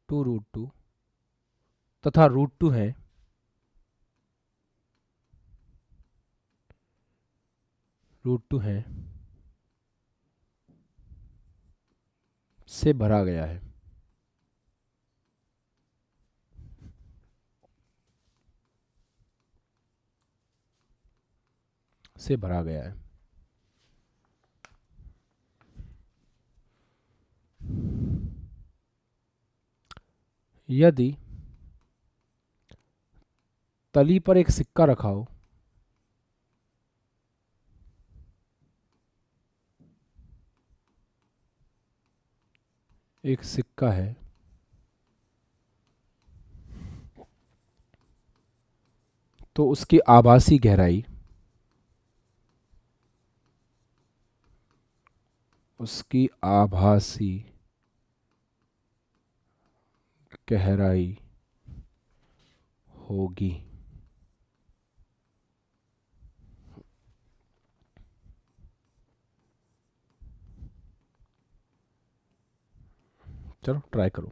2√2 तथा √2 है, √2 है, से भरा गया है। से भरा गया है। यदि तली पर एक सिक्का रखा हो, एक सिक्का है, तो उसकी आभासी गहराई, उसकी आभासी गहराई होगी। चलो ट्राई करो।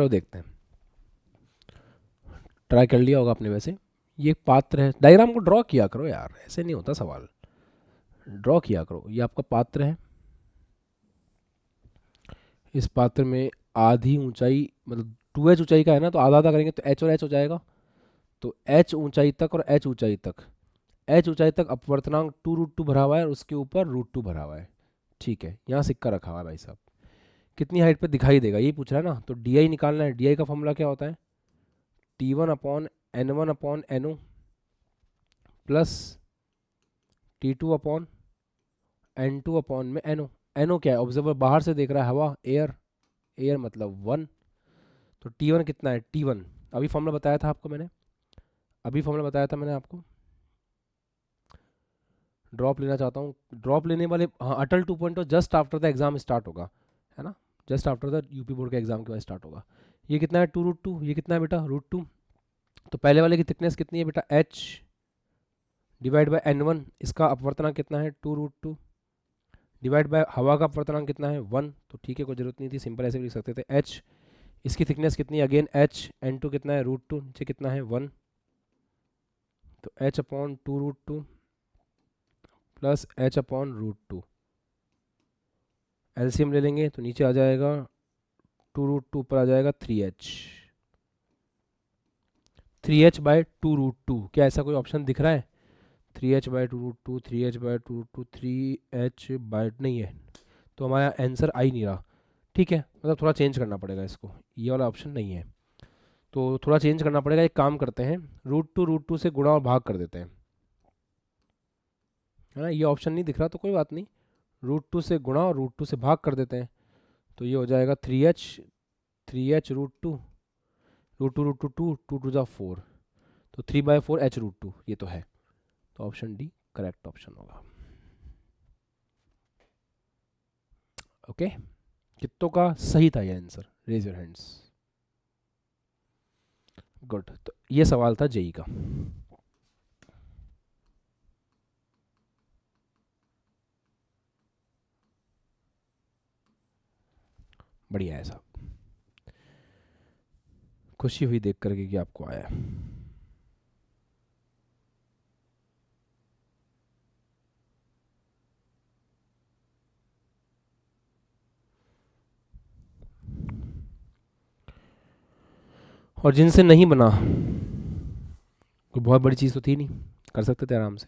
चलो देखते हैं, ट्राई कर लिया होगा आपने वैसे। ये एक पात्र है, डायग्राम को ड्रॉ किया करो यार, ऐसे नहीं होता सवाल, ड्रॉ किया करो। ये आपका पात्र है, इस पात्र में आधी ऊंचाई मतलब 2h ऊंचाई का है ना, तो आधा आधा करेंगे तो h और h हो जाएगा। तो h ऊंचाई तक और h ऊंचाई तक, h ऊंचाई तक अपवर्तनांक 2√2 भरा हुआ है और उसके ऊपर √2 भरा हुआ है। ठीक है, यहाँ सिक्का रखा हुआ है भाई साहब, कितनी हाइट पे दिखाई देगा ये पूछ रहा है ना। तो डी आई निकालना है, डी आई का फॉर्मूला क्या होता है, T1/N1/NO प्लस T2/N2/NO। NO क्या है, ऑब्जर्वर बाहर से देख रहा है, हवा, एयर, एयर मतलब 1। तो T1 कितना है, T1 अभी फॉर्मूला बताया था आपको मैंने, अभी फॉर्मूला बताया था मैंने आपको। ड्रॉप लेना चाहता हूँ, ड्रॉप लेने वाले, हाँ अटल 2.0 just after the exam start होगा, है ना, just after the UP board के एग्जाम के बाद स्टार्ट होगा। ये कितना है 2√2, ये कितना है बेटा √2। तो पहले वाले की थिकनेस कितनी है बेटा, h डिवाइड बाय n1, इसका अपवर्तनांक कितना है 2√2 डिवाइड बाय हवा का अपवर्तनांक कितना है 1। तो ठीक है, कोई जरूरत नहीं थी, सिंपल ऐसे भी लिख सकते थे। h, इसकी थिकनेस कितनी है अगेन h, n2 कितना है √2, नीचे कितना है 1। तो h/2√2 प्लस h/√2, एलसीएम ले लेंगे तो नीचे आ जाएगा 2√2 पर आ जाएगा 3h, 3h/2√2। क्या ऐसा कोई ऑप्शन दिख रहा है, 3h/2√2, 3h/2√2, 3h नहीं है, तो हमारा आंसर आ ही नहीं रहा। ठीक है, मतलब थोड़ा चेंज करना पड़ेगा इसको, ये वाला ऑप्शन नहीं है, तो थोड़ा चेंज करना पड़ेगा। एक काम करते हैं, √2 से गुणा और भाग कर देते हैं, है ना, ये ऑप्शन नहीं दिख रहा तो कोई बात नहीं, √2 से गुणा और √2 से भाग कर देते हैं। तो ये हो जाएगा 3h, 3h √2, √2 2 2 जा 4, तो 3/4 h √2, ये तो है। तो ऑप्शन डी करेक्ट ऑप्शन होगा। ओके, कितनों का सही था ये answer, raise your hands. Good, तो ये सवाल था जेई का। बढ़िया है साहब, खुशी हुई देख करके कि आपको आया। और जिनसे नहीं बना, कोई बहुत बड़ी चीज़ तो थी नहीं, कर सकते थे आराम से।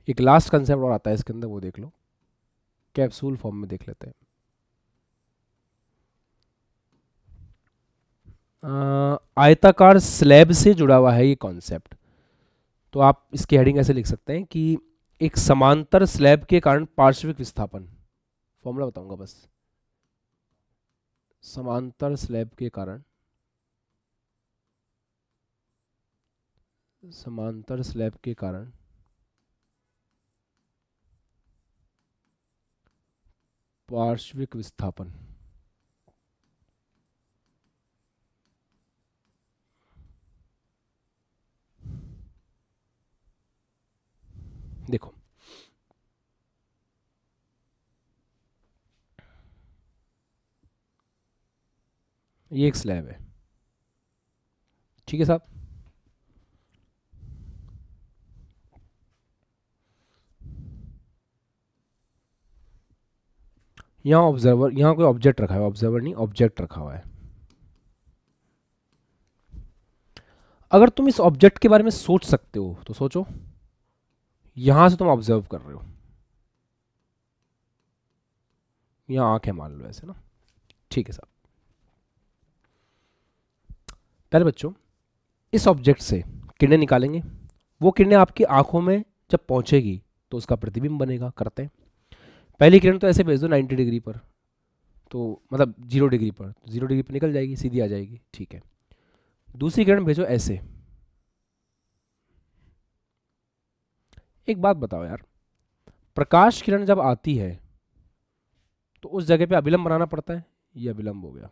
एक लास्ट कंसेप्ट और आता है इसके अंदर, वो देख लो, कैप्सूल फॉर्म में देख लेते हैं। आयताकार स्लैब से जुड़ा हुआ है ये कॉन्सेप्ट। तो आप इसकी हेडिंग ऐसे लिख सकते हैं कि एक समांतर स्लैब के कारण पार्श्विक विस्थापन, फॉर्मूला बताऊंगा बस, समांतर स्लैब के कारण, समांतर स्लैब के कारण पार्श्विक विस्थापन। देखो ये एक स्लैब है, ठीक है साहब, यहाँ ऑब्जर्वर, यहाँ कोई ऑब्जेक्ट रखा है, ऑब्जर्वर नहीं ऑब्जेक्ट रखा हुआ है। अगर तुम इस ऑब्जेक्ट के बारे में सोच सकते हो तो सोचो, यहां से तुम ऑब्जर्व कर रहे हो, यहाँ आंख है मान लो ऐसे ना, ठीक है साहब। पहले बच्चों, इस ऑब्जेक्ट से किरणें निकालेंगे, वो किरणें आपकी आंखों में जब पहुंचेगी तो उसका प्रतिबिंब बनेगा। करते हैं, पहली किरण तो ऐसे भेज दो 90 डिग्री पर, तो मतलब 0 डिग्री पर, 0 डिग्री पर निकल जाएगी, सीधी आ जाएगी, ठीक है। दूसरी किरण भेजो ऐसे। एक बात बताओ यार, प्रकाश किरण जब आती है तो उस जगह पे अभिलंब बनाना पड़ता है, ये अभिलंब हो गया।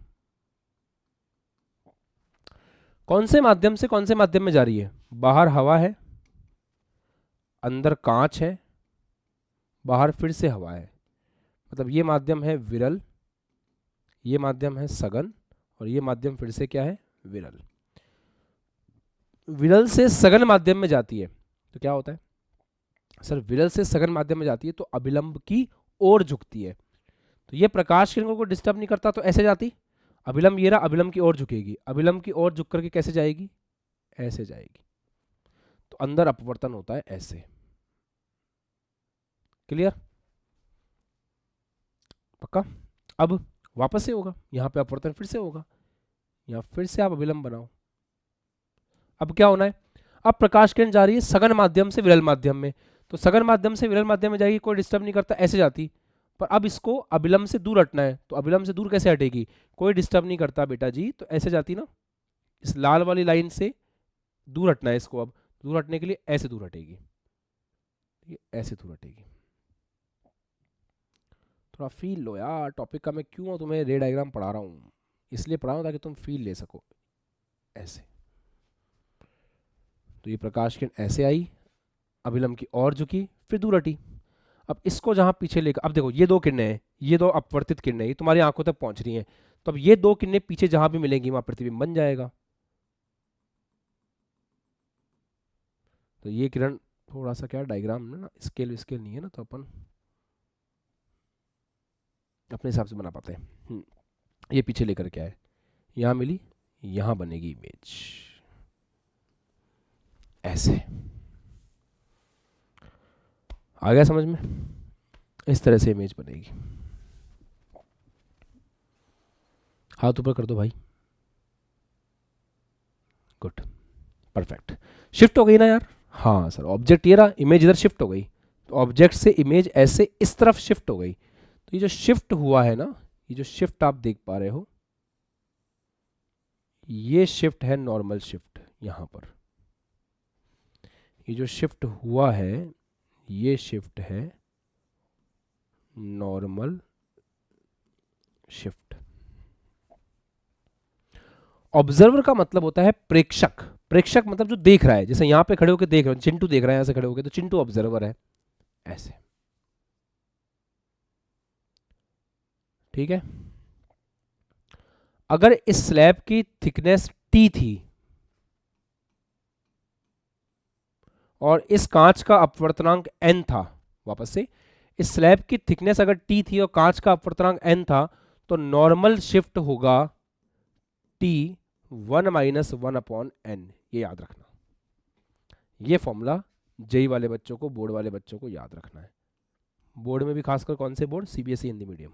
कौन से माध्यम से कौन से माध्यम में जा रही है, बाहर हवा है, अंदर कांच है, बाहर फिर से हवा है, मतलब ये माध्यम है विरल, ये माध्यम है सघन और ये माध्यम फिर से क्या है, विरल। विरल से सघन माध्यम में जाती है तो क्या होता है सर, विरल से सघन माध्यम में जाती है तो अभिलंब की ओर झुकती है। तो ये प्रकाश किरणों को डिस्टर्ब नहीं करता तो ऐसे जाती, अभिलंब ये रहा, अभिलंब की ओर झुकेगी, अभिलंब की ओर झुक करके कैसे जाएगी, ऐसे जाएगी। तो अंदर अपवर्तन होता है ऐसे। क्लियर, पक्का। अब वापस से होगा, यहाँ पे अपवर्तन फिर से होगा, यहाँ फिर से आप अभिलंब बनाओ। अब क्या होना है, अब प्रकाश किरण जा रही है सघन माध्यम से विरल माध्यम में, तो सघन माध्यम से विरल माध्यम में जाएगी, कोई डिस्टर्ब नहीं करता, ऐसे जाती। पर अब इसको अभिलंब से दूर हटना है, तो अभिलंब से दूर कैसे हटेगी, कोई डिस्टर्ब नहीं करता बेटा जी, तो ऐसे जाती ना, इस लाल वाली लाइन से दूर हटना है इसको। अब दूर हटने के लिए ऐसे दूर हटेगी, ये ऐसे दूर हटेगी। थोड़ा फील लो यार टॉपिक का, मैं क्यों तुम्हें रे डायग्राम पढ़ा रहा हूँ, इसलिए पढ़ा रहा हूँ ताकि तुम फील ले सको। ऐसे, तो ये प्रकाश किरण ऐसे आई, अभिलंब की ओर झुकी, फिर दूर हटी। अब इसको जहां पीछे लेकर, अब देखो ये दो किरणें हैं, ये दो अपवर्तित किरणें, ये तुम्हारी आंखों तक पहुंच रही हैं, तो अब ये दो किरणें पीछे जहां भी मिलेंगी वहां प्रतिबिंब बन जाएगा। तो ये किरण थोड़ा सा क्या डायग्राम में ना स्केल स्केल नहीं है ना, तो अपन अपने हिसाब से बना पाते हैं। ये पीछे लेकर क्या है, यहां मिली, यहां बनेगी इमेज ऐसे। आ गया समझ में, इस तरह से इमेज बनेगी। हाथ ऊपर कर दो भाई, गुड, परफेक्ट। शिफ्ट हो गई ना यार, हाँ सर, ऑब्जेक्ट ये रहा, इमेज इधर शिफ्ट हो गई, तो ऑब्जेक्ट से इमेज ऐसे इस तरफ शिफ्ट हो गई। तो ये जो शिफ्ट हुआ है ना, ये जो शिफ्ट आप देख पा रहे हो, ये शिफ्ट है नॉर्मल शिफ्ट। यहां पर ये जो शिफ्ट हुआ है, ये शिफ्ट है नॉर्मल शिफ्ट। ऑब्जर्वर का मतलब होता है प्रेक्षक, प्रेक्षक मतलब जो देख रहा है, जैसे यहां पे खड़े होकर देख रहे हो, चिंटू देख रहा है, यहां से खड़े होकर, तो चिंटू ऑब्जर्वर है, ऐसे। ठीक है, अगर इस स्लैब की थिकनेस टी थी और इस कांच का अपवर्तनांक n था, वापस से, इस स्लैब की थिकनेस अगर t थी और कांच का अपवर्तनांक n था, तो नॉर्मल शिफ्ट होगा t 1-1/n। ये याद रखना, ये फॉर्मूला जेई वाले बच्चों को, बोर्ड वाले बच्चों को याद रखना है। बोर्ड में भी खासकर कौन से बोर्ड, सीबीएसई हिंदी मीडियम।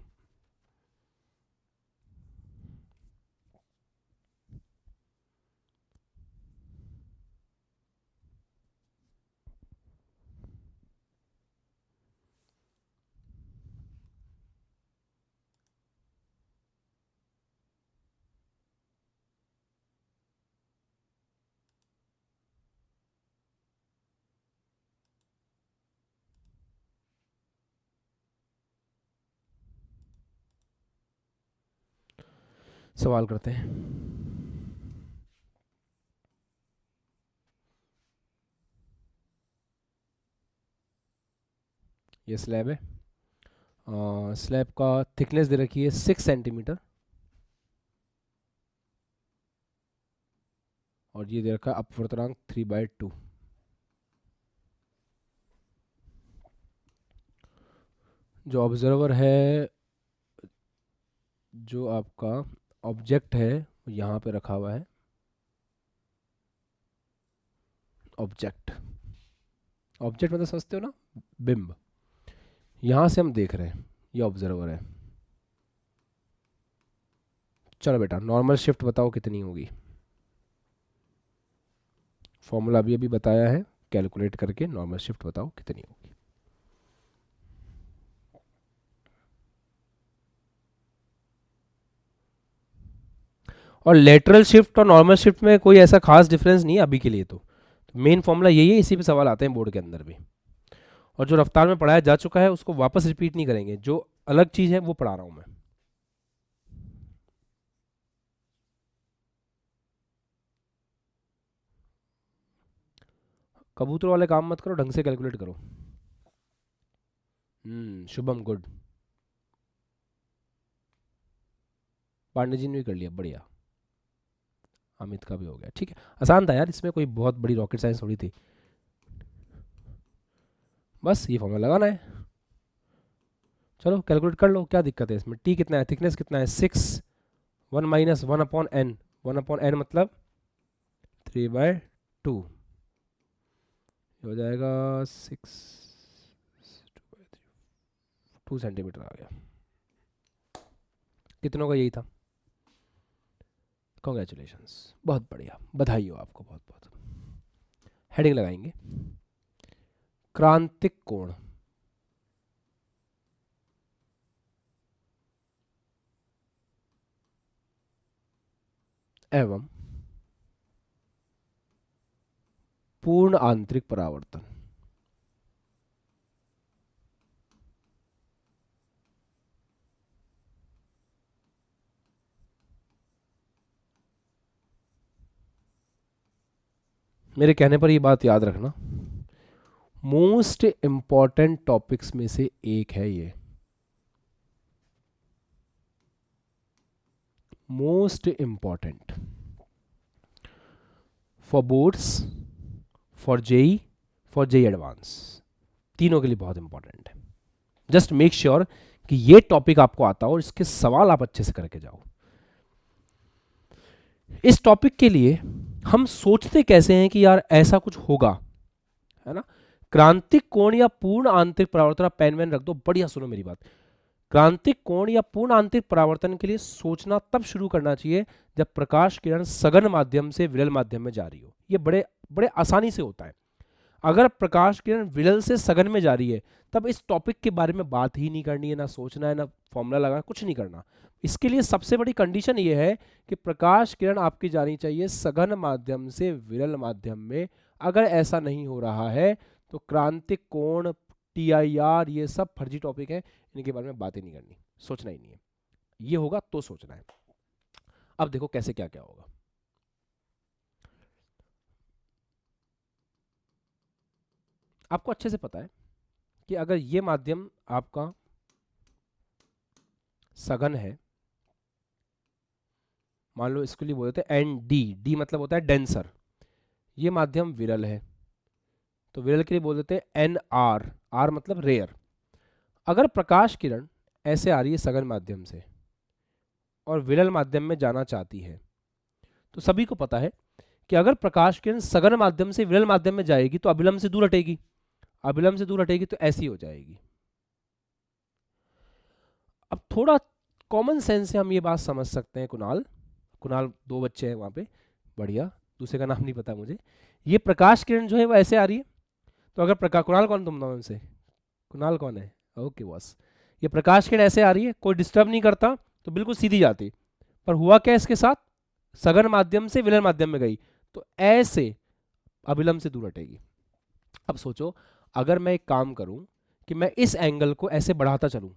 सवाल करते हैं। ये स्लैब है, स्लैब का थिकनेस दे रखी है 6 सेंटीमीटर, और ये दे रखा है अपवर्तनांक 3/2। जो ऑब्जर्वर है, जो आपका ऑब्जेक्ट है, वो यहाँ पे रखा हुआ है, ऑब्जेक्ट, ऑब्जेक्ट मतलब समझते हो ना, बिंब। यहाँ से हम देख रहे हैं, ये ऑब्जर्वर है। चलो बेटा, नॉर्मल शिफ्ट बताओ कितनी होगी, फॉर्मूला अभी अभी बताया है, कैलकुलेट करके नॉर्मल शिफ्ट बताओ कितनी होगी। और लेटरल शिफ्ट और नॉर्मल शिफ्ट में कोई ऐसा खास डिफरेंस नहीं है अभी के लिए, तो मेन फॉर्मूला यही है, इसी पे सवाल आते हैं बोर्ड के अंदर भी। और जो रफ्तार में पढ़ाया जा चुका है उसको वापस रिपीट नहीं करेंगे, जो अलग चीज़ है वो पढ़ा रहा हूँ मैं। कबूतर वाले काम मत करो, ढंग से कैलकुलेट करो। शुभम गुड। पांडे जी ने भी कर लिया, बढ़िया। अमित का भी हो गया, ठीक है। आसान था यार, इसमें कोई बहुत बड़ी रॉकेट साइंस थोड़ी थी। बस ये फॉर्मूला लगाना है। चलो कैलकुलेट कर लो, क्या दिक्कत है इसमें। टी कितना है, थिकनेस कितना है, 6, 1 माइनस 1/n, 1/n मतलब 3/2 हो जाएगा 2 सेंटीमीटर आ गया। कितनों का यही था। कॉन्ग्रेचुलेशंस, बहुत बढ़िया, बधाई हो आपको बहुत बहुत। हेडिंग लगाएंगे क्रांतिक कोण एवं पूर्ण आंतरिक परावर्तन। मेरे कहने पर ये बात याद रखना, मोस्ट इंपॉर्टेंट टॉपिक्स में से एक है ये, most important for boards, for JEE, for JEE advance, तीनों के लिए बहुत इंपॉर्टेंट है। जस्ट मेक श्योर कि ये टॉपिक आपको आता हो और इसके सवाल आप अच्छे से करके जाओ। इस टॉपिक के लिए हम सोचते कैसे हैं कि यार ऐसा कुछ होगा, है ना। क्रांतिक कोण या पूर्ण आंतरिक परावर्तन, आप पेन वेन रख दो, बढ़िया सुनो मेरी बात। क्रांतिक कोण या पूर्ण आंतरिक परावर्तन के लिए सोचना तब शुरू करना चाहिए जब प्रकाश किरण सघन माध्यम से विरल माध्यम में जा रही हो। ये बड़े बड़े आसानी से होता है। अगर प्रकाश किरण विरल से सघन में जा रही है तब इस टॉपिक के बारे में बात ही नहीं करनी है, ना सोचना है, ना फॉर्मूला लगाना, कुछ नहीं करना। इसके लिए सबसे बड़ी कंडीशन ये है कि प्रकाश किरण आपकी जानी चाहिए सघन माध्यम से विरल माध्यम में। अगर ऐसा नहीं हो रहा है तो क्रांतिक कोण, TIR, ये सब फर्जी टॉपिक है, इनके बारे में बातें नहीं करनी, सोचना ही नहीं है। ये होगा तो सोचना है। अब देखो कैसे क्या क्या होगा। आपको अच्छे से पता है कि अगर ये माध्यम आपका सघन है, मान लो इसके लिए बोलते हैं ND, D मतलब होता है डेंसर, ये माध्यम विरल है तो विरल के लिए बोल देते हैं NR, R मतलब रेयर। अगर प्रकाश किरण ऐसे आ रही है सघन माध्यम से और विरल माध्यम में जाना चाहती है तो सभी को पता है कि अगर प्रकाश किरण सघन माध्यम से विरल माध्यम में जाएगी तो अभिलंब से दूर हटेगी, अभिलंब से दूर हटेगी तो ऐसी हो जाएगी। अब थोड़ा कॉमन सेंस से हम ये बात समझ सकते हैं। कुणाल, कुणाल 2 बच्चे हैं वहां पे, बढ़िया, दूसरे का नाम नहीं पता मुझे। ये प्रकाश किरण जो है वो ऐसे आ रही है, तो अगर प्रकाश, कुणाल कौन तुम दोनों से, कुणाल कौन है, ओके बॉस। ये प्रकाश किरण ऐसे आ रही है, कोई डिस्टर्ब नहीं करता तो बिल्कुल सीधी जाती, पर हुआ क्या इसके साथ, सघन माध्यम से विलयन माध्यम में गई तो ऐसे अभिलंब से दूर हटेगी। अब सोचो अगर मैं एक काम करूं कि मैं इस एंगल को ऐसे बढ़ाता चलूं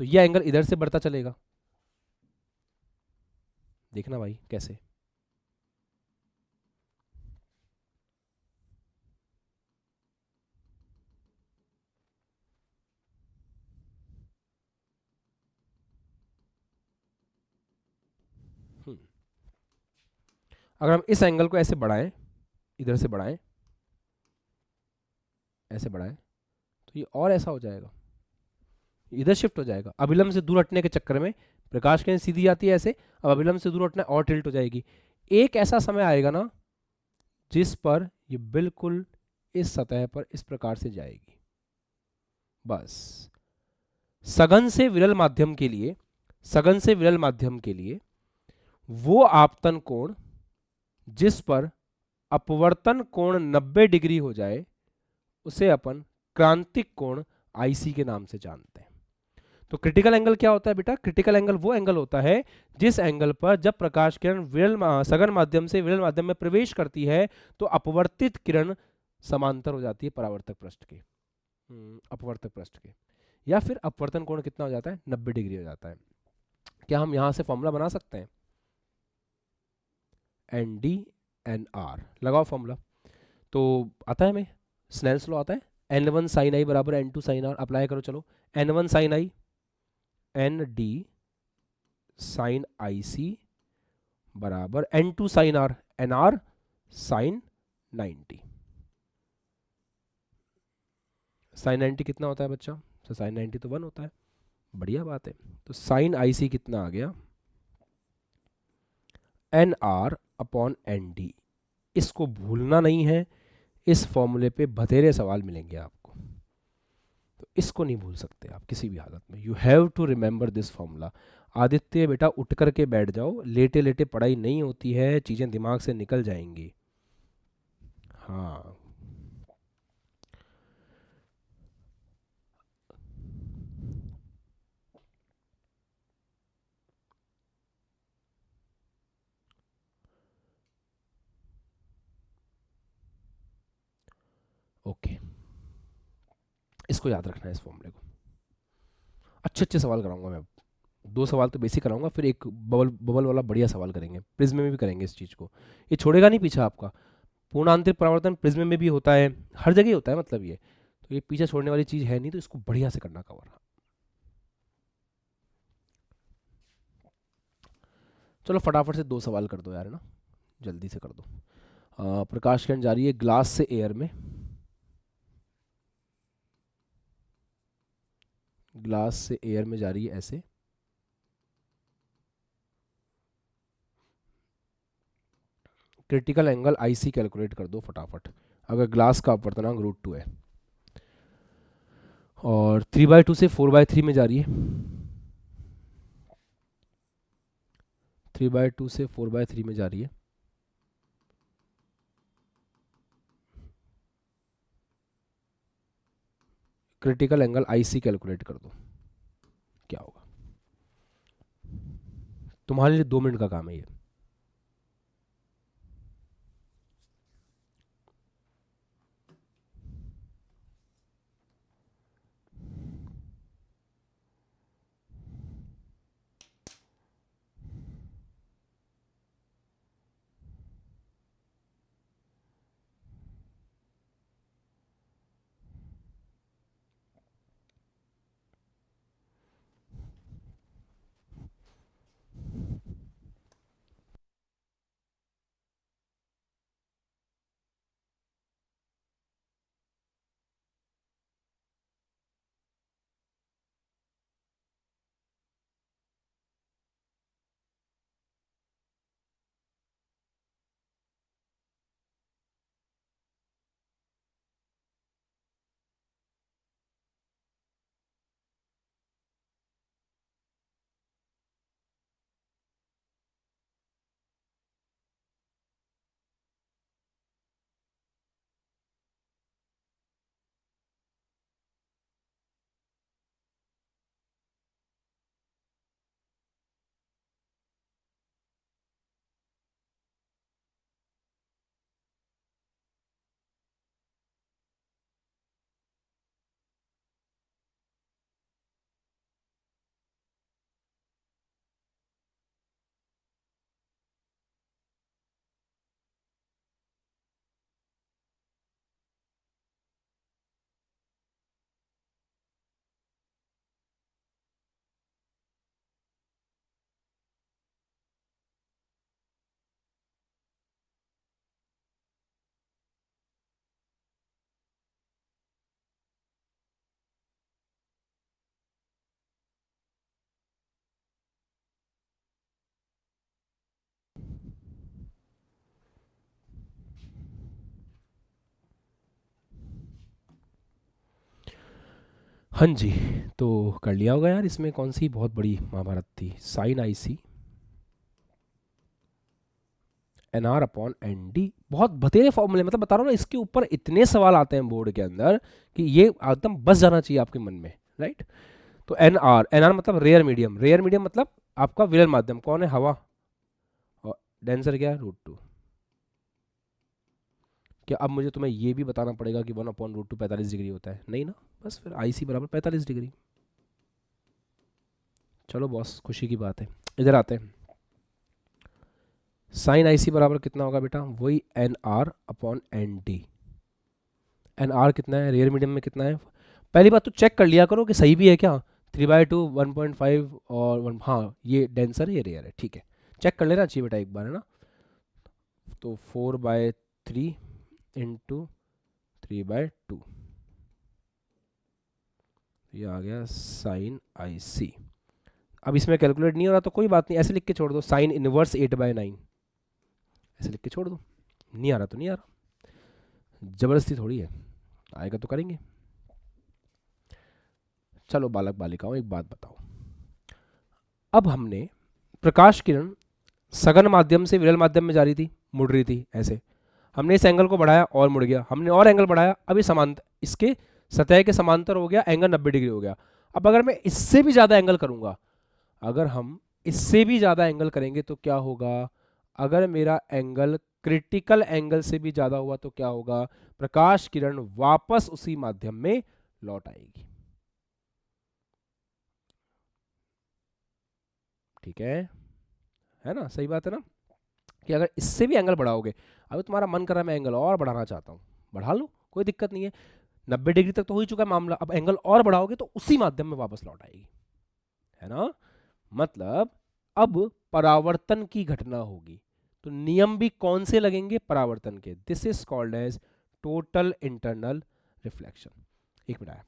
तो यह एंगल इधर से बढ़ता चलेगा, देखना भाई कैसे। अगर हम इस एंगल को ऐसे बढ़ाएं, इधर से बढ़ाएं, ऐसे बढ़ाएं तो ये और ऐसा हो जाएगा, इधर शिफ्ट हो जाएगा। अभिलंब से दूर हटने के चक्कर में प्रकाश किरण सीधी जाती है ऐसे, अब अभिलंब से दूर हटना और टिल्ट हो जाएगी। एक ऐसा समय आएगा ना जिस पर ये बिल्कुल इस सतह पर इस प्रकार से जाएगी। बस सघन से विरल माध्यम के लिए, सघन से विरल माध्यम के लिए वो आपतन कोण जिस पर अपवर्तन कोण 90 डिग्री हो जाए उसे अपन क्रांतिक कोण IC के नाम से जानते हैं। तो क्रिटिकल एंगल क्या होता है बेटा, क्रिटिकल एंगल वो एंगल होता है जिस एंगल पर जब प्रकाश किरण विरल सघन माध्यम से विरल माध्यम में प्रवेश करती है तो अपवर्तित किरण समांतर हो जाती है परावर्तक पृष्ठ के, अपवर्तक पृष्ठ के, या फिर अपवर्तन कोण कितना हो जाता है, 90 डिग्री हो जाता है। क्या हम यहां से फॉर्मूला बना सकते हैं, ND/NR लगाओ फॉर्मूला, तो आता है हमें स्नेल्स लॉ आता है, N1 sin I बराबर N2 sin R, अप्लाई करो, चलो N1 sin I ND sine I C बराबर N2 sine R, N R sine 90। Sine 90 कितना होता है बच्चा? तो साइन 90 तो 1 होता है। बढ़िया बात है। तो साइन आई सी कितना आ गया? N R upon N D. इसको भूलना नहीं है, इस फॉर्मूले पे बथेरे सवाल मिलेंगे आपको, तो इसको नहीं भूल सकते आप किसी भी हालत में। You have to remember this formula. Aditya बेटा उठ करके बैठ जाओ, लेटे लेटे पढ़ाई नहीं होती है, चीज़ें दिमाग से निकल जाएंगी। हाँ, ओके, इसको याद रखना है, इस फॉर्मूले को। अच्छे अच्छे सवाल कराऊंगा मैं। 2 सवाल तो बेसिक कराऊंगा, फिर एक बबल बबल वाला बढ़िया सवाल करेंगे, प्रिज्म में भी करेंगे इस चीज़ को। ये छोड़ेगा नहीं पीछा आपका। पूर्ण आंतरिक परावर्तन प्रिज्म में भी होता है, हर जगह होता है मतलब ये, तो ये पीछे छोड़ने वाली चीज़ है नहीं, तो इसको बढ़िया से करना कवर। चलो फटाफट से 2 सवाल कर दो यार, है ना, जल्दी से कर दो। प्रकाश किरण जा रही है ग्लास से एयर में, ग्लास से एयर में जा रही है ऐसे। क्रिटिकल एंगल आईसी कैलकुलेट कर दो फटाफट, अगर ग्लास का अपवर्तनांक √2 है, और 3/2 से 4/3 में जा रही है, 3/2 से 4/3 में जा रही है। क्रिटिकल एंगल आईसी कैलकुलेट कर दो, क्या होगा? तुम्हारे लिए 2 मिनट का काम है ये। हाँ जी, तो कर लिया होगा यार। इसमें कौन सी बहुत बड़ी महाभारत थी? Sine I C N R upon N D, बहुत बतेरे फॉर्मूले, मतलब बता रहा हूँ ना, इसके ऊपर इतने सवाल आते हैं बोर्ड के अंदर कि ये एकदम बस जाना चाहिए आपके मन में, राइट। तो एन आर मतलब रेयर मीडियम, रेयर मीडियम मतलब आपका विरल माध्यम कौन है? हवा। और डेंसर क्या है? √2। क्या अब मुझे तुम्हें ये भी बताना पड़ेगा कि 1/√2 45 डिग्री होता है? नहीं ना, बस फिर आई सी बराबर 45 डिग्री। चलो बॉस, खुशी की बात है। इधर आते हैं, साइन आई सी बराबर कितना होगा बेटा? वही N R upon N D. N R कितना है? रेयर मीडियम में कितना है? पहली बात तो चेक कर लिया करो कि सही भी है क्या। 3/2 1.5 और 1, हाँ ये डेंसर है ये रेयर है, ठीक है, चेक कर लेना चाहिए बेटा एक बार, है ना। तो 4/3 इंटू 3/2, ये आ गया साइन आई सी। अब इसमें कैलकुलेट नहीं हो रहा तो कोई बात नहीं, ऐसे लिख के छोड़ दो, साइन इनवर्स 8/9, ऐसे लिख के छोड़ दो, नहीं आ रहा तो नहीं आ रहा, जबरदस्ती थोड़ी है, आएगा तो करेंगे। चलो बालक बालिकाओं एक बात बताओ, अब हमने प्रकाश किरण सघन माध्यम से विरल माध्यम में जा रही थी, मुड़ रही थी ऐसे, हमने इस एंगल को बढ़ाया और मुड़ गया, हमने और एंगल बढ़ाया, अब ये समांतर, इसके सतह के समांतर हो गया, एंगल 90 डिग्री हो गया। अब अगर मैं इससे भी ज्यादा एंगल करूंगा, अगर हम इससे भी ज्यादा एंगल करेंगे तो क्या होगा, अगर मेरा एंगल क्रिटिकल एंगल से भी ज्यादा हुआ तो क्या होगा, प्रकाश किरण वापस उसी माध्यम में लौट आएगी, ठीक है ना, सही बात है ना, कि अगर इससे भी एंगल बढ़ाओगे, अभी तुम्हारा मन कर रहा है मैं एंगल और बढ़ाना चाहता हूँ, बढ़ा लो कोई दिक्कत नहीं है, 90 डिग्री तक तो हो ही चुका है मामला, अब एंगल और बढ़ाओगे तो उसी माध्यम में वापस लौट आएगी, है ना। मतलब अब परावर्तन की घटना होगी, तो नियम भी कौन से लगेंगे, परावर्तन के, this is called as total internal reflection. एक मिनट आया,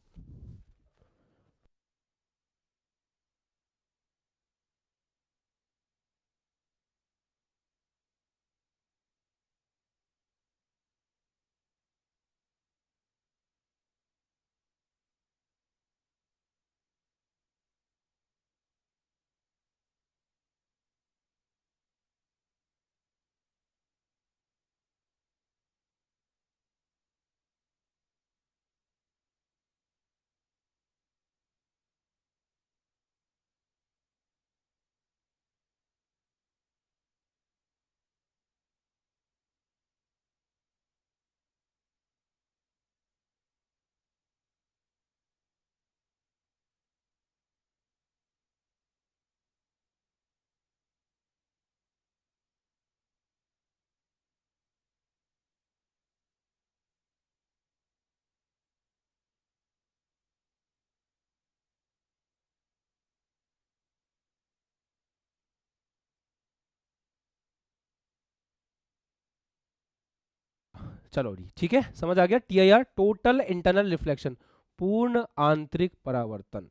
चलो जी ठीक है, समझ आ गया, TIR टोटल इंटरनल रिफ्लेक्शन, पूर्ण आंतरिक परावर्तन,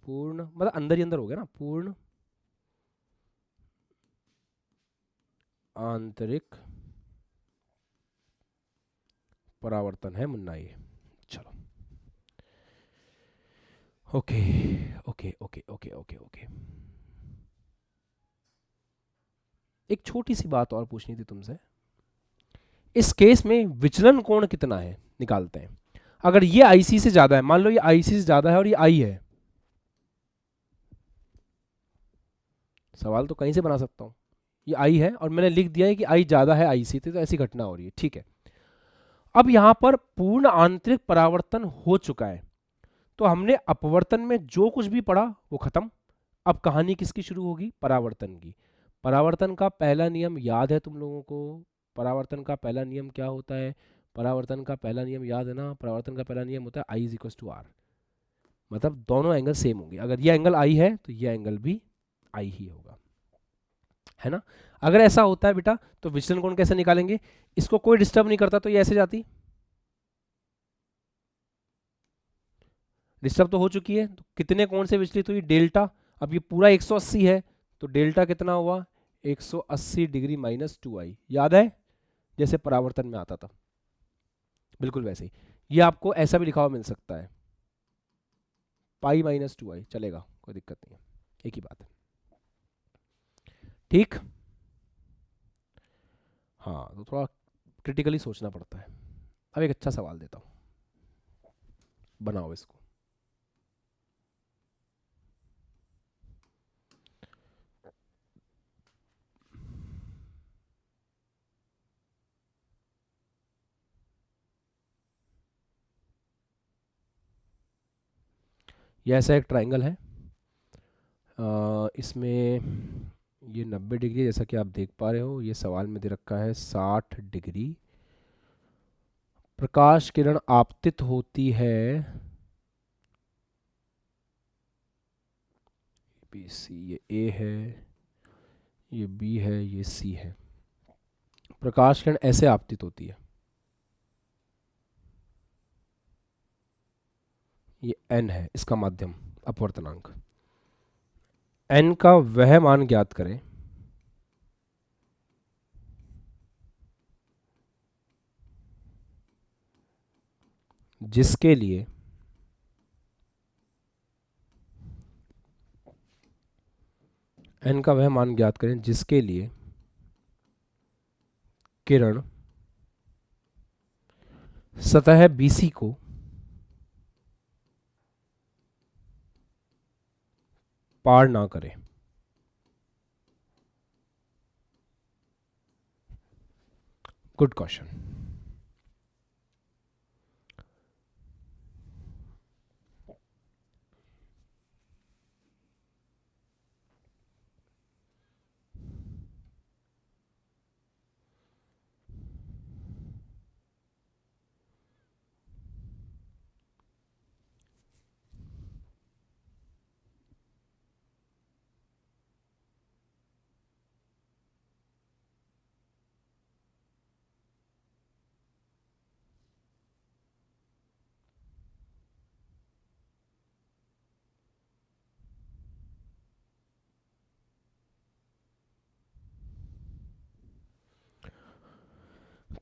पूर्ण मतलब अंदर ही अंदर हो गया ना, पूर्ण आंतरिक परावर्तन है मुन्ना ये, चलो okay okay okay okay okay okay. एक छोटी सी बात और पूछनी थी तुमसे, इस केस में विचलन कोण कितना है निकालते हैं, अगर ये IC से ज्यादा है, मान लो ये IC से ज्यादा है और ये I है, सवाल तो कहीं से बना सकता हूं, ये I है और मैंने लिख दिया है कि I ज्यादा है IC से, तो ऐसी घटना हो रही है, ठीक है। अब यहां पर पूर्ण आंतरिक परावर्तन हो चुका है, तो हमने अपवर्तन में जो कुछ भी पढ़ा वो खत्म, अब कहानी किसकी शुरू होगी, परावर्तन की। परावर्तन का पहला नियम याद है तुम लोगों को, परावर्तन का पहला नियम क्या होता है, परावर्तन का पहला नियम याद है ना, परावर्तन का पहला नियम होता है I is equal to R, मतलब दोनों एंगल सेम होंगे, अगर ये एंगल I है तो ये एंगल भी I ही होगा, है ना। अगर ऐसा होता है बेटा तो विचलन कोण कैसे निकालेंगे, इसको कोई डिस्टर्ब नहीं करता तो ये ऐसे जाती, डिस्टर्ब तो हो चुकी है, तो कितने कोण से विचलित हुई, डेल्टा, अब ये पूरा 180 है तो डेल्टा कितना हुआ, 180 डिग्री माइनस 2I, याद है जैसे परावर्तन में आता था, बिल्कुल वैसे ही, ये आपको ऐसा भी लिखा हुआ मिल सकता है, पाई माइनस 2I चलेगा, कोई दिक्कत नहीं है, एक ही बात है, ठीक। हाँ तो थोड़ा क्रिटिकली सोचना पड़ता है। अब एक अच्छा सवाल देता हूँ, बनाओ इसको, ये ऐसा एक ट्राइंगल है, इसमें ये 90 डिग्री जैसा कि आप देख पा रहे हो, ये सवाल में दे रखा है 60 डिग्री, प्रकाश किरण आपतित होती है बी सी, ये ए है, ये बी है, ये सी है। प्रकाश किरण ऐसे आपतित होती है, ये n है इसका माध्यम अपवर्तनांक। n का वह मान ज्ञात करें जिसके लिए n का वह मान ज्ञात करें जिसके लिए किरण सतह BC को पार ना करे। Good question.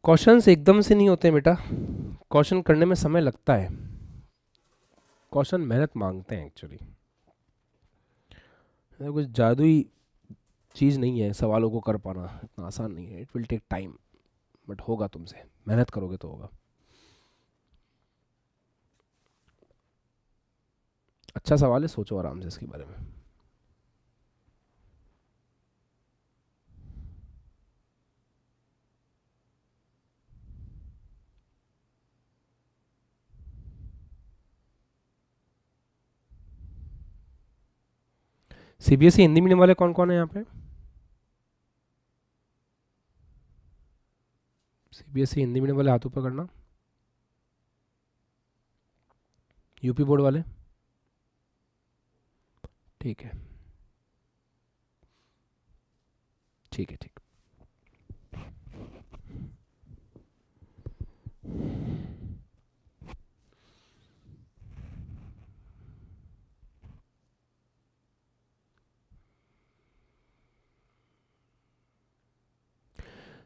क्वेश्चंस एकदम से नहीं होते बेटा, क्वेश्चन करने में समय लगता है, क्वेश्चन मेहनत मांगते हैं एक्चुअली। कुछ जादुई चीज़ नहीं है सवालों को कर पाना, इतना आसान नहीं है। It will take time, but होगा, तुमसे मेहनत करोगे तो होगा। अच्छा सवाल है, सोचो आराम से इसके बारे में। सीबीएसई हिंदी मीडियम वाले कौन कौन है यहाँ पे? सीबीएसई हिंदी मीडियम वाले हाथ ऊपर करना। यूपी बोर्ड वाले? ठीक है, ठीक है, ठीक।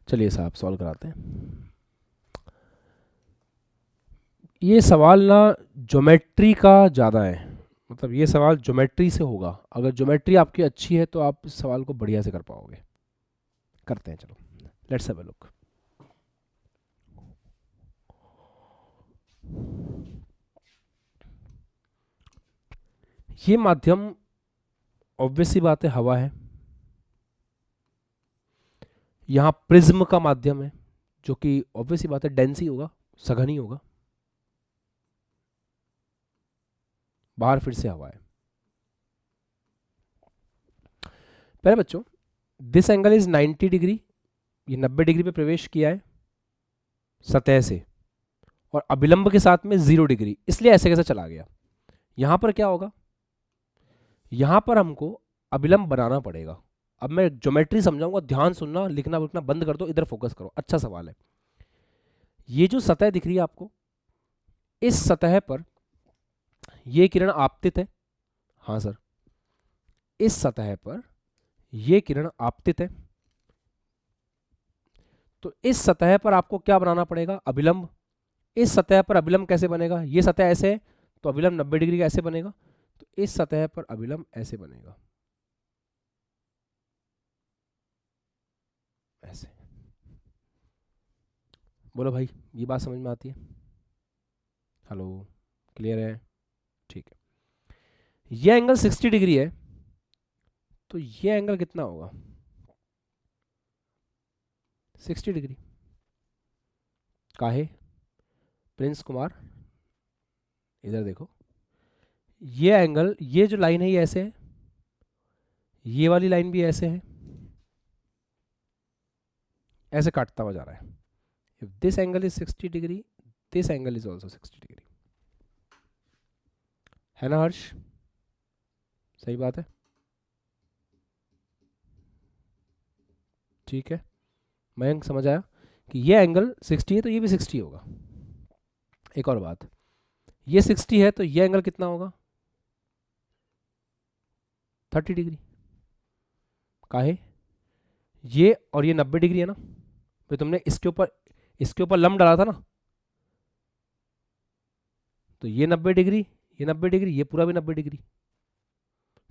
चलिए साहब सॉल्व कराते हैं। ये सवाल ना ज्योमेट्री का ज़्यादा है, मतलब ये सवाल ज्योमेट्री से होगा। अगर ज्योमेट्री आपकी अच्छी है तो आप इस सवाल को बढ़िया से कर पाओगे। करते हैं, चलो लेट्स हैव अ लुक। ये माध्यम ऑब्वियस सी बात है हवा है, यहाँ प्रिज्म का माध्यम है जो कि ऑब्वियस सी बात है डेंस ही होगा, सघन ही होगा। बाहर फिर से हवा है। पहले बच्चों, दिस एंगल इज 90 डिग्री, ये 90 डिग्री पे प्रवेश किया है सतह से, और अभिलंब के साथ में 0 डिग्री, इसलिए ऐसे कैसे चला गया। यहां पर क्या होगा, यहां पर हमको अभिलंब बनाना पड़ेगा। अब मैं ज्योमेट्री समझाऊंगा, ध्यान सुनना, लिखना लिखना बंद कर दो, इधर फोकस करो। अच्छा सवाल है। ये जो सतह दिख रही है आपको, इस सतह पर ये किरण आपतित है। हाँ सर, इस सतह पर ये किरण आपतित है, तो इस सतह पर आपको क्या बनाना पड़ेगा, अभिलंब। इस सतह पर अभिलंब कैसे बनेगा, ये सतह ऐसे है तो अभिलंब 90 डिग्री का ऐसे बनेगा, तो इस सतह पर अभिलंब ऐसे बनेगा, ऐसे। बोलो भाई, ये बात समझ में आती है? हेलो, क्लियर है? ठीक है। ये एंगल 60 डिग्री है, तो ये एंगल कितना होगा, 60 डिग्री। काहे? प्रिंस कुमार, इधर देखो, ये एंगल, ये जो लाइन है ये ऐसे है, ये वाली लाइन भी ऐसे है, ऐसे काटता हुआ जा रहा है। If this angle is 60 degree, this angle is also 60 degree, है ना हर्ष? सही बात है। ठीक है, मयंक समझ आया कि ये एंगल 60 है तो ये भी 60 होगा। एक और बात, ये 60 है तो ये एंगल कितना होगा? 30 डिग्री। काहे? ये और ये 90 डिग्री है ना, तो तुमने इसके ऊपर लंब डाला था ना, तो ये 90 डिग्री, ये 90 डिग्री, ये पूरा भी 90 डिग्री।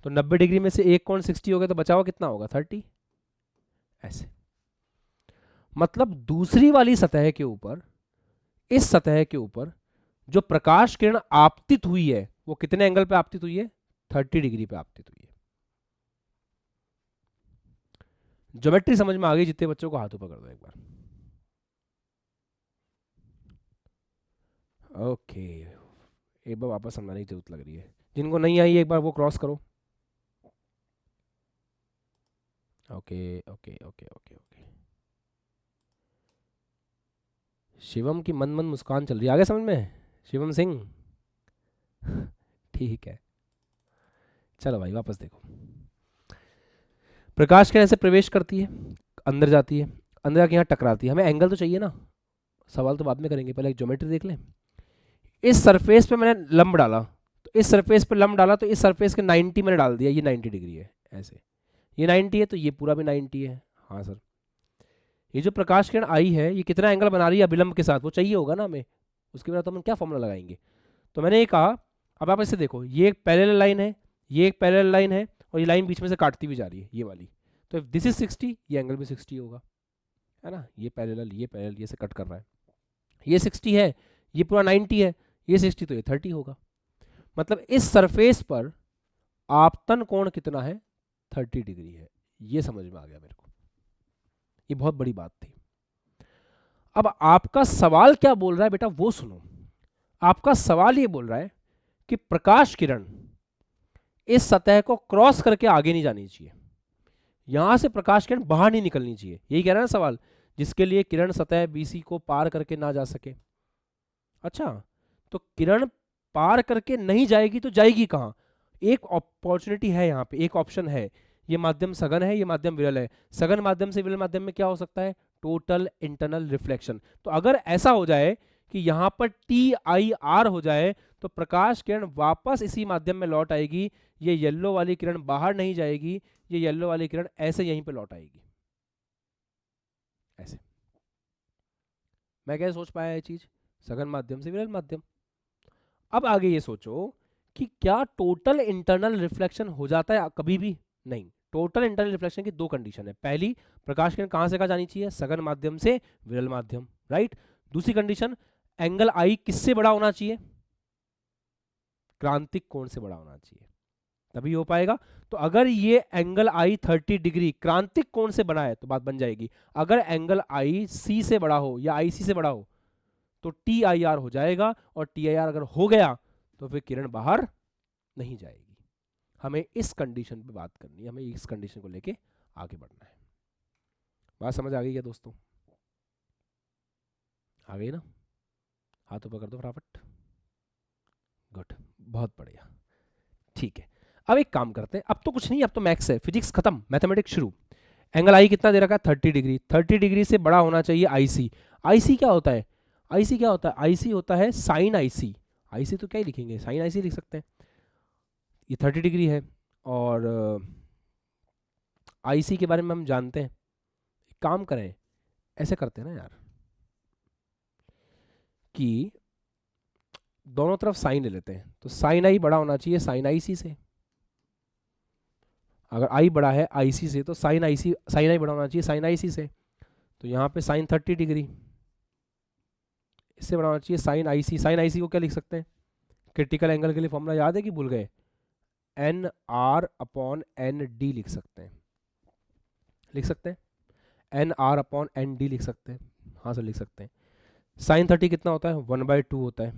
तो 90 डिग्री में से एक कोण 60 हो गया तो बचा हुआ कितना होगा? 30। ऐसे मतलब दूसरी वाली सतह के ऊपर, इस सतह के ऊपर जो प्रकाश किरण आपतित हुई है वो कितने एंगल पे आपतित हुई है? 30 डिग्री पे आपतित हुई है। ज्योमेट्री समझ में आ गई? जितने बच्चों को हाथों पकड़ दो एक बार। ओके, एक बार वापस समझाने की जरूरत लग रही है। जिनको नहीं आई एक बार वो क्रॉस करो। Okay okay okay okay okay. Shivam की मन मन मुस्कान चल रही है, आगे समझ में? शिवम सिंह ठीक है, चलो भाई वापस देखो। प्रकाश किरण ऐसे प्रवेश करती है, अंदर जाती है, अंदर जाके यहाँ टकराती है। हमें एंगल तो चाहिए ना, सवाल तो बाद में करेंगे, पहले एक ज्योमेट्री देख लें। इस सरफेस पे मैंने लंब डाला, तो इस सरफेस पे लंब डाला तो इस सरफेस के 90 मैंने डाल दिया, ये 90 डिग्री है ऐसे, ये 90 है तो ये पूरा भी 90 है। हाँ सर, ये जो प्रकाश किरण आई है ये कितना एंगल बना रही है अभिलंब के साथ, वो चाहिए होगा ना हमें, उसके बाद तो हम क्या फॉर्मूला लगाएंगे। तो मैंने ये कहा, अब आप ऐसे देखो, ये एक पैरेलल लाइन है, ये एक पैरेलल लाइन है, और ये लाइन बीच में से काटती भी जा रही है ये वाली, तो इफ दिस इज 60 ये एंगल भी 60 होगा, है ना। ये पैरेलल ये से कट कर रहा है, ये 60 है, ये पूरा 90 है, ये 60 तो ये 30 होगा। मतलब इस सरफेस पर आपतन कोण कितना है? 30 डिग्री है। ये समझ में आ गया मेरे को, ये बहुत बड़ी बात थी। अब आपका सवाल क्या बोल रहा है बेटा वो सुनो। आपका सवाल ये बोल रहा है कि प्रकाश किरण इस सतह को क्रॉस करके आगे नहीं जानी चाहिए, यहां से प्रकाश किरण बाहर नहीं निकलनी चाहिए, यही कह रहा है ना सवाल, जिसके लिए किरण सतह बीसी को पार करके ना जा सके। अच्छा, तो किरण पार करके नहीं जाएगी तो जाएगी कहां? एक अपॉर्चुनिटी है यहाँ पे, एक ऑप्शन है, ये माध्यम सघन है, ये माध्यम विरल है। सघन माध्यम से विरल माध्यम में क्या हो सकता है? Total internal reflection. तो अगर ऐसा हो जाए कि यहां पर TIR हो जाए तो प्रकाश किरण वापस इसी माध्यम में लौट आएगी, ये येलो वाली किरण बाहर नहीं जाएगी, ये येलो वाली किरण ऐसे यहीं पे लौट आएगी, ऐसे। मैं क्या सोच पाया ये चीज? सघन माध्यम से विरल माध्यम। अब आगे ये सोचो कि क्या टोटल इंटरनल रिफ्लेक्शन हो जाता है कभी भी? नहीं। टोटल इंटरनल रिफ्लेक्शन की दो कंडीशन है। पहली, प्रकाश किरण कहां से कहां जानी चाहिए? सघन माध्यम से विरल माध्यम, राइट। दूसरी कंडीशन, एंगल आई किससे बड़ा होना चाहिए? क्रांतिक कोण से बड़ा होना चाहिए, तभी हो पाएगा। तो अगर ये एंगल आई 30 डिग्री क्रांतिक कोण से बना है तो बात बन जाएगी। अगर एंगल आई सी से बड़ा हो या IC से बड़ा हो तो TIR हो जाएगा, और TIR अगर हो गया तो फिर किरण बाहर नहीं जाएगी। हमें इस कंडीशन पे बात करनी है, हमें इस कंडीशन को लेके आगे बढ़ना है। बात समझ आ गई क्या दोस्तों? आ गई ना? हाथों पकड़ दो फटाफट। गुड, बहुत बढ़िया, ठीक है। अब एक काम करते हैं, अब तो कुछ नहीं, अब तो मैथ्स है, फिजिक्स खत्म, मैथमेटिक्स शुरू। एंगल आई कितना दे रखा है? 30 डिग्री। 30 डिग्री से बड़ा होना चाहिए IC। IC क्या होता है? IC क्या होता है? IC होता है साइन IC। IC तो क्या ही लिखेंगे, साइन IC लिख सकते हैं। ये 30 डिग्री है, और IC के बारे में हम जानते हैं। एक काम करें, ऐसे करते हैं ना यार, कि दोनों तरफ साइन ले लेते हैं, तो साइन आई बड़ा होना चाहिए साइन IC से। अगर आई बड़ा है IC से तो साइन आई बड़ा होना चाहिए साइन IC से। तो यहाँ पे साइन 30 डिग्री, इससे बड़ा होना चाहिए साइन IC। साइन IC को क्या लिख सकते हैं? क्रिटिकल एंगल के लिए फॉर्मूला याद है कि भूल गए? NR/ND लिख सकते हैं, लिख सकते हैं। NR/ND लिख सकते हैं, हाँ सर लिख सकते हैं। साइन 30 कितना होता है? 1/2 होता है।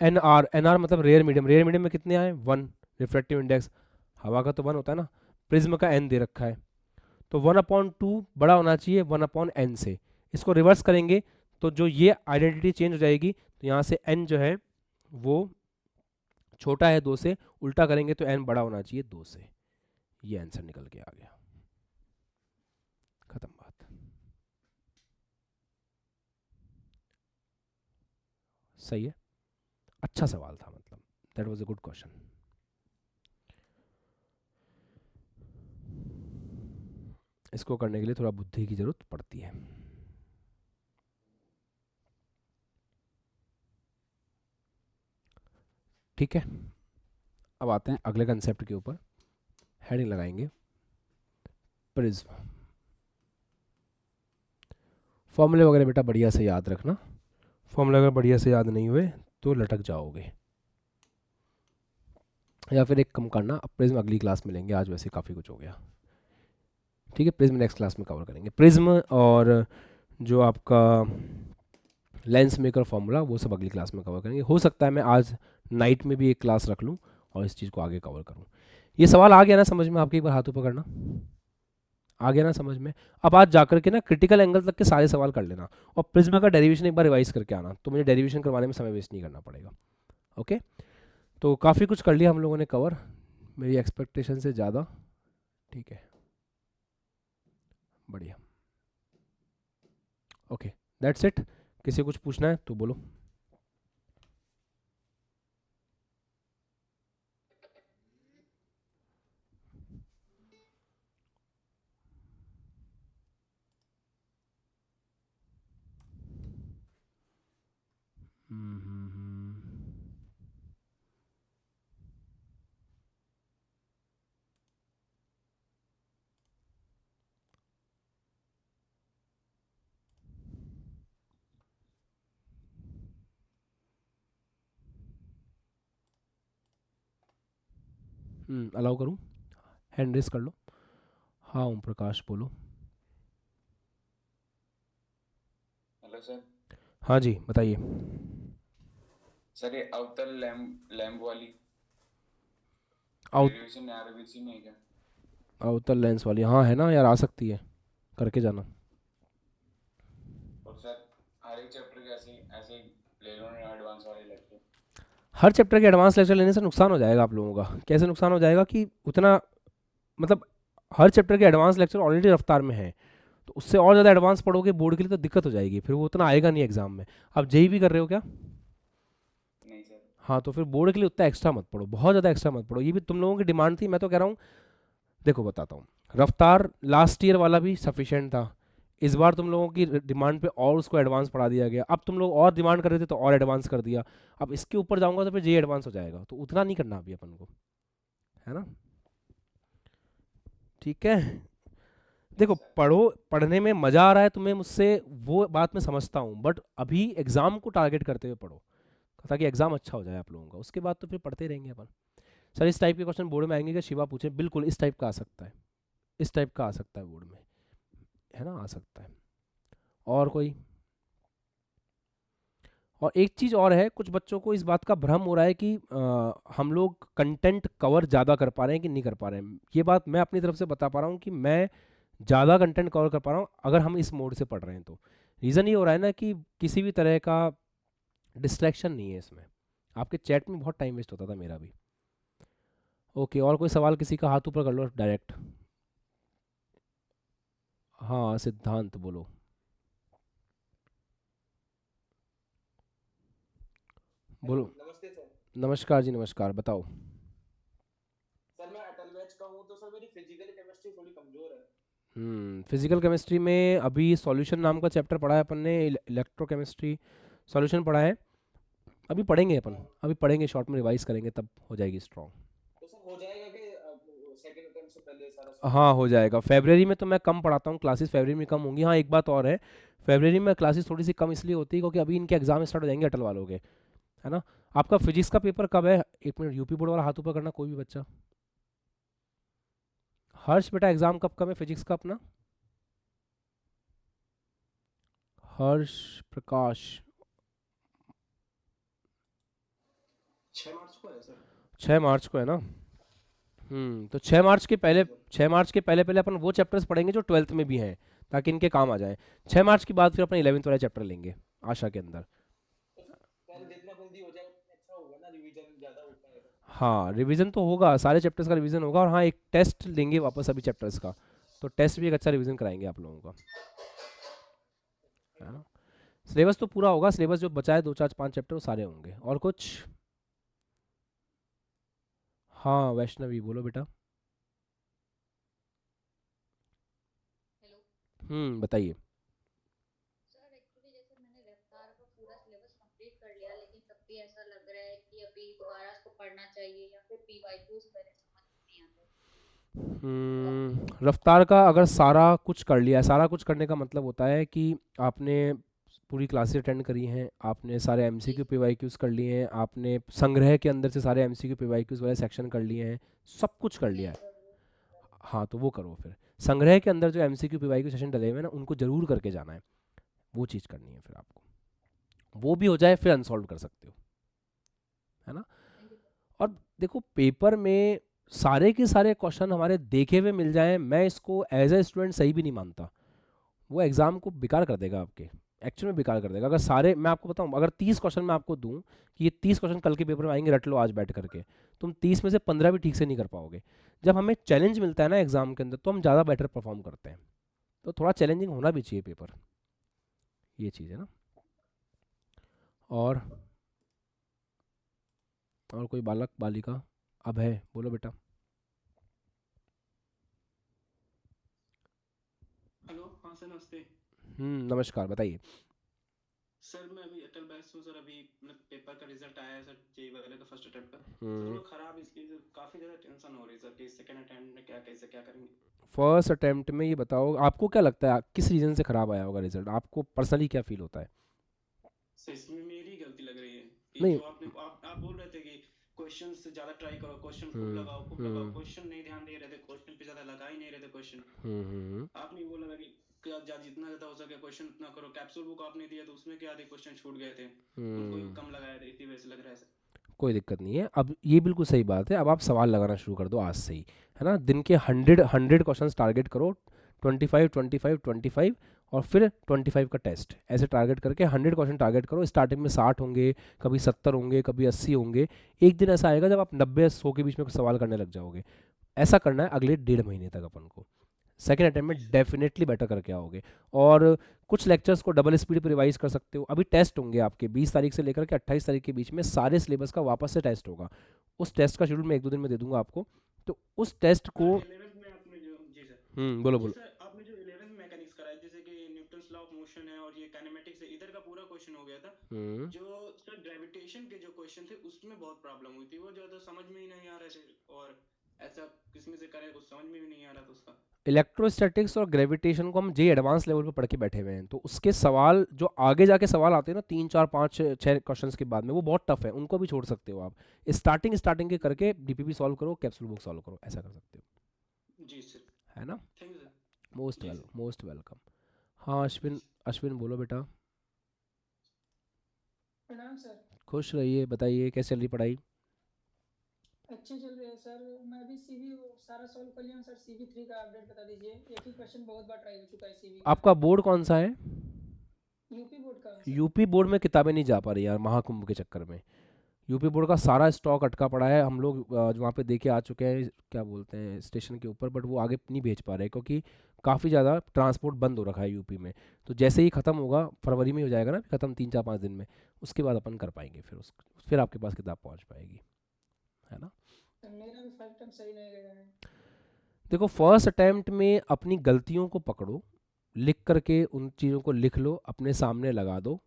NR मतलब रेयर मीडियम, रेयर मीडियम में कितने आए? 1। रिफ्रैक्टिव इंडेक्स हवा का तो 1 होता है ना, प्रिज्म का N दे रखा है, तो 1/2 बड़ा होना चाहिए 1/N से। इसको रिवर्स करेंगे तो जो ये आइडेंटिटी चेंज हो जाएगी, तो यहाँ से N जो है वो छोटा है 2 से, उल्टा करेंगे तो N बड़ा होना चाहिए 2 से। ये आंसर निकल के आ गया, खत्म बात। सही है, अच्छा सवाल था, मतलब that was a good question. इसको करने के लिए थोड़ा बुद्धि की जरूरत पड़ती है। ठीक है, अब आते हैं अगले कंसेप्ट के ऊपर। हेडिंग लगाएंगे प्रिज्म। फॉर्मूले वगैरह बेटा बढ़िया से याद रखना, फॉर्मूले अगर बढ़िया से याद नहीं हुए तो लटक जाओगे। या फिर एक कम करना, अब प्रिज्म अगली क्लास में लेंगे, आज वैसे काफ़ी कुछ हो गया। ठीक है, प्रिज्म नेक्स्ट क्लास में कवर करेंगे। प्रिज्म और जो आपका लेंस मेकर फॉर्मूला वो सब अगली क्लास में कवर करेंगे। हो सकता है मैं आज नाइट में भी एक क्लास रख लूँ और इस चीज़ को आगे कवर करूँ। ये सवाल आ गया ना समझ में आपके, एक बार हाथों पकड़ना, आ गया ना समझ में? अब आज जाकर के ना क्रिटिकल एंगल तक के सारे सवाल कर लेना, और प्रिज्म का डेरिवेशन एक बार रिवाइज करके आना, तो मुझे डेरिवेशन करवाने में समय वेस्ट नहीं करना पड़ेगा। ओके, तो काफ़ी कुछ कर लिया हम लोगों ने कवर, मेरी एक्सपेक्टेशन से ज़्यादा। ठीक है, बढ़िया, ओके, दैट्स इट। किसी कुछ पूछना है तो बोलो। अलाउ करूँ? हैंड रेस कर लो। हाँ ओम प्रकाश बोलो। Hello sir. हाँ जी बताइए। सर ये अवतल लैम्ब लैम्ब वाली आउट डेरिवेशन आरबीसी में है क्या? अवतल लेंस वाली, हाँ है ना यार, आ सकती है, करके जाना। और सर हर एक चैप्टर के ऐसे ऐसे ही ले लो ना एडवांस वाले लेक्चर। हर चैप्टर के एडवांस लेक्चर लेने से नुकसान हो जाएगा आप लोगों का। कैसे नुकसान हो जाएगा कि उतना, मतलब हर चैप्टर के एडवांस लेक्चर ऑलरेडी रफ्तार में है, तो उससे और ज़्यादा एडवांस पढ़ोगे बोर्ड के लिए तो दिक्कत हो जाएगी, फिर वो उतना आएगा नहीं एग्जाम में। आप जेई भी कर रहे हो क्या? नहीं सर। हाँ, तो फिर बोर्ड के लिए उतना एक्स्ट्रा मत पढ़ो, बहुत ज़्यादा एक्स्ट्रा मत पढ़ो। ये भी तुम लोगों की डिमांड थी, मैं तो कह रहा हूँ। देखो बताता हूँ, रफ्तार लास्ट ईयर वाला भी सफिशिएंट था, इस बार तुम लोगों की डिमांड पे और उसको एडवांस पढ़ा दिया गया, अब तुम लोग और डिमांड कर रहे थे तो और एडवांस कर दिया। अब इसके ऊपर जाऊंगा तो फिर जे एडवांस हो जाएगा, तो उतना नहीं करना अभी अपन को, है ना? ठीक है, देखो यस सर। पढ़ो, पढ़ने में मज़ा आ रहा है तुम्हें मुझसे, वो बात मैं समझता हूँ, बट अभी एग्ज़ाम को टारगेट करते हुए पढ़ो, ताकि एग्ज़ाम अच्छा हो जाए आप लोगों का, उसके बाद तो फिर पढ़ते रहेंगे अपन। सर इस टाइप के क्वेश्चन बोर्ड में आएंगे क्या? शिवा पूछे, बिल्कुल इस टाइप का आ सकता है, इस टाइप का आ सकता है बोर्ड में, है ना, आ सकता है। और कोई? और एक चीज़ और है, कुछ बच्चों को इस बात का भ्रम हो रहा है कि हम लोग कंटेंट कवर ज़्यादा कर पा रहे हैं कि नहीं कर पा रहे हैं। ये बात मैं अपनी तरफ से बता पा रहा हूँ कि मैं ज़्यादा कंटेंट कवर कर पा रहा हूँ अगर हम इस मोड से पढ़ रहे हैं तो। रीज़न ये हो रहा है ना कि किसी भी तरह का डिस्ट्रैक्शन नहीं है इसमें। आपके चैट में बहुत टाइम वेस्ट होता था, मेरा भी। ओके, और कोई सवाल किसी का? हाथ ऊपर कर लो डायरेक्ट। हाँ सिद्धांत बोलो। हेलो बोलो। नमस्ते सर। नमस्कार जी, नमस्कार, बताओ। सर मैं अटल बैच का हूँ तो सर मेरी फिजिकल केमिस्ट्री थोड़ी कमजोर है। फिजिकल केमिस्ट्री में अभी सॉल्यूशन नाम का चैप्टर पढ़ा है अपन ने, इलेक्ट्रोकेमिस्ट्री सॉल्यूशन पढ़ा है, अभी पढ़ेंगे अपन, हाँ। अभी पढ़ेंगे, शॉर्ट में रिवाइज करेंगे तब हो जाएगी स्ट्रॉन्ग। तो सर हो जाएगा कि सेकंड अटेम्प्ट से पहले सारा हाँ सॉल्यूशन? हो जाएगा, फेब्रवरी में तो मैं कम पढ़ाता हूँ, क्लासेस फेब्रवरी में कम होंगी। हाँ एक बात और है, फेब्रवरी में क्लासेस थोड़ी सी कम इसलिए होती है क्योंकि अभी इनके एग्जाम स्टार्ट हो जाएंगे अटल वालों के, है ना? आपका फिजिक्स का पेपर कब है? एक मिनट, यूपी बोर्ड वाला हाथ ऊपर करना, कोई भी बच्चा। हर्ष बेटा एग्जाम कब कब है फिजिक्स का अपना? हर्ष प्रकाश। 6 मार्च को है सर। 6 मार्च को है ना? तो 6 मार्च के पहले, जी सर। 6 मार्च के पहले पहले अपन वो चैप्टर्स पढ़ेंगे जो ट्वेल्थ में भी हैं, ताकि इनके काम आ जाए। 6 मार्च के बाद फिर अपन 11th वाले चैप्टर लेंगे, आशा के अंदर। तो सर जितना जल्दी हो जाए उतना अच्छा होगा ना, रिवीजन ज्यादा हो पाएगा। हाँ रिवीजन तो होगा, सारे चैप्टर्स का रिवीजन होगा, और हाँ एक टेस्ट लेंगे वापस अभी चैप्टर्स का, तो टेस्ट भी एक अच्छा रिवीजन कराएंगे आप लोगों का, है थैंक यू। ना? सिलेबस तो पूरा होगा, सिलेबस जो बचा है 2 4 5 चैप्टर वो सारे होंगे। और कुछ? हाँ वैष्णवी बोलो बेटा। हेलो बताइए। सर, एक्चुअली जैसे मैंने रफ्तार का पूरा सिलेबस कंप्लीट कर लिया, लेकिन तब भी ऐसा लग रहा है कि अभी दोबारा इसको पढ़ना चाहिए या फिर पीवाईक्यूज करें, समझ नहीं आता रफ्तार का अगर सारा कुछ कर लिया है, सारा कुछ करने का मतलब होता है कि आपने पूरी क्लासेस अटेंड करी हैं, आपने सारे जी एमसीक्यू सर। पीवाईक्यूज कर लिए हैं, आपने संग्रह के अंदर से सारे एमसीक्यू पीवाईक्यूज वाले सेक्शन कर लिए हैं, सब कुछ कर जी लिया है। सर। हाँ तो वो करो फिर। संग्रह के अंदर जो एमसीक्यू पीवाईक्यू सेशन डले हुए हैं ना, उनको जरूर करके जाना है, वो चीज़ करनी है फिर आपको। वो भी हो जाए फिर अनसॉल्व कर सकते हो, है ना। Thank you sir. और देखो पेपर में सारे के सारे क्वेश्चन हमारे देखे हुए मिल जाएं, मैं इसको एज ए स्टूडेंट सही भी नहीं मानता। वो एग्ज़ाम को बेकार कर देगा आपके, एक्चुअल में बेकार कर देगा। अगर सारे, मैं आपको बताऊं, अगर 30 क्वेश्चन मैं आपको दूं कि ये 30 क्वेश्चन कल के पेपर में आएंगे, रट लो आज बैठ करके, तुम 30 में से 15 भी ठीक से नहीं कर पाओगे। जब हमें चैलेंज मिलता है ना एग्ज़ाम के अंदर, तो हम ज़्यादा बेटर परफॉर्म करते हैं। तो थोड़ा चैलेंजिंग होना भी चाहिए पेपर, ये चीज़ है ना। और और कोई बालक बालिका अब है, बोलो बेटा। हेलो, हाँ सर, नमस्ते। नमस्कार, बताइए। सर मैं अभी अटल बैच हूँ सर। अभी मतलब पेपर का रिजल्ट आया है सर, जेई वाले का फर्स्ट अटेम्प्ट का। सर हम्म थोड़ा खराब इसकी सर, काफ़ी ज़्यादा टेंशन हो रही है सर कि सेकंड अटेम्प्ट में क्या कैसे क्या करेंगे। फर्स्ट अटेम्प्ट में ये बताओ, आपको क्या लगता है किस रीज़न से ख़राब आया होगा रिजल्ट, आपको पर्सनली क्या फील होता है? सर इसमें मेरी गलती लग रही है कि नहीं। जो आप बोल रहे थे कि क्वेश्चन से ज़्यादा ट्राई करो, क्वेश्चन हम्म खूब लगाओ, हम्म क्वेश्चन नहीं ध्यान दे रहे थे, क्वेश्चन पे ज़्यादा लगा ही नहीं रहे थे क्वेश्चन। हम्म। आपने ये बोला था कि जितना ज़्यादा हो सके क्वेश्चन उतना करो। कैप्सूल बुक आपने दिया तो उसमें क्या आधे क्वेश्चन छूट गए थे, उनको ही हम्म, कम लगाए थे, इसी वजह से लग रहा है सर। कोई दिक्कत नहीं है। अब ये बिल्कुल सही बात है, अब आप सवाल लगाना शुरू कर दो आज से ही, है ना। दिन के जी 100 क्वेश्चन टारगेट करो, 25 25 25, और फिर 25 का टेस्ट, ऐसे टारगेट करके 100 क्वेश्चन टारगेट करो। स्टार्टिंग में 60 होंगे, कभी 70 होंगे, कभी 80 होंगे। एक दिन ऐसा आएगा जब आप 90 100 के बीच में सवाल करने लग जाओगे। ऐसा करना है अगले 1.5 महीने तक अपन को। सेकेंड अटेम्प्ट जी में सर। डेफिनेटली बेटर करके आओगे। और कुछ लेक्चर्स को डबल स्पीड पे रिवाइज कर सकते हो। अभी टेस्ट होंगे आपके 20 तारीख से लेकर के 28 तारीख के बीच में, सारे सिलेबस का वापस से टेस्ट होगा। उस टेस्ट का शेड्यूल मैं 1 2 दिन में दे दूंगा आपको। तो उस टेस्ट को। सर 11th में आपने जो, जी सर, बोलो जी बोलो। सर, आपने जो 11th मैकेनिक्स कराया, जैसे कि न्यूटन्स लॉ ऑफ मोशन है और ये काइनेमेटिक्स है, इधर का पूरा क्वेश्चन हो गया था। हम्म जो सर ग्रेविटेशन के जो क्वेश्चन थे उसमें बहुत प्रॉब्लम हुई थी, वो ज्यादा समझ में ही नहीं आ रहे थे, और ऐसा किसमें से करें कुछ समझ में भी नहीं आ रहा था उसका। इलेक्ट्रोस्टैटिक्स और ग्रेविटेशन को हम जे एडवांस लेवल पे पढ़ के बैठे हुए हैं, तो उसके सवाल जो आगे जाके सवाल आते हैं ना, 3 4 5 6 क्वेश्चंस के बाद में, वो बहुत टफ है, उनको भी छोड़ सकते हो आप। स्टार्टिंग के करके डीपीपी सॉल्व करो, कैप्सूल बुक सॉल्व करो, ऐसा कर सकते जी सर। हो, है ना। Thank you sir. मोस्ट जी वेल, सर। Most welcome. हाँ जी अश्विन, सर। अश्विन बोलो बेटा। प्रणाम सर। खुश रहिए, बताइए कैसे चल रही पढ़ाई? अच्छे चल रहे हैं सर। मैं भी सीवी सारा सॉल्व कर लिया हूं सर। सीवी 3 का अपडेट बता दीजिए। एक ही क्वेश्चन बहुत बार ट्राई हो चुका है सीवी का। आपका बोर्ड कौन सा है? यूपी बोर्ड का है सर। यूपी बोर्ड में किताबें नहीं जा पा रही यार, महाकुंभ के चक्कर में। यूपी बोर्ड का सारा स्टॉक अटका पड़ा है, हम लोग जो वहाँ पे देखे आ चुके हैं, क्या बोलते हैं, स्टेशन के ऊपर, बट वो आगे नहीं भेज पा रहे क्योंकि काफ़ी ज़्यादा ट्रांसपोर्ट बंद हो रखा है यूपी में। तो जैसे ही ख़त्म होगा, फरवरी में हो जाएगा ना ख़त्म, 3 4 5 दिन में, उसके बाद अपन कर पाएंगे फिर आपके पास किताब पहुँच पाएगी, है ना। सर मेरा भी फर्स्ट टाइम सही नहीं गया है। देखो फर्स्ट अटैम्प्ट में अपनी गलतियों को पकड़ो, लिख करके उन चीज़ों को लिख लो, अपने सामने लगा दो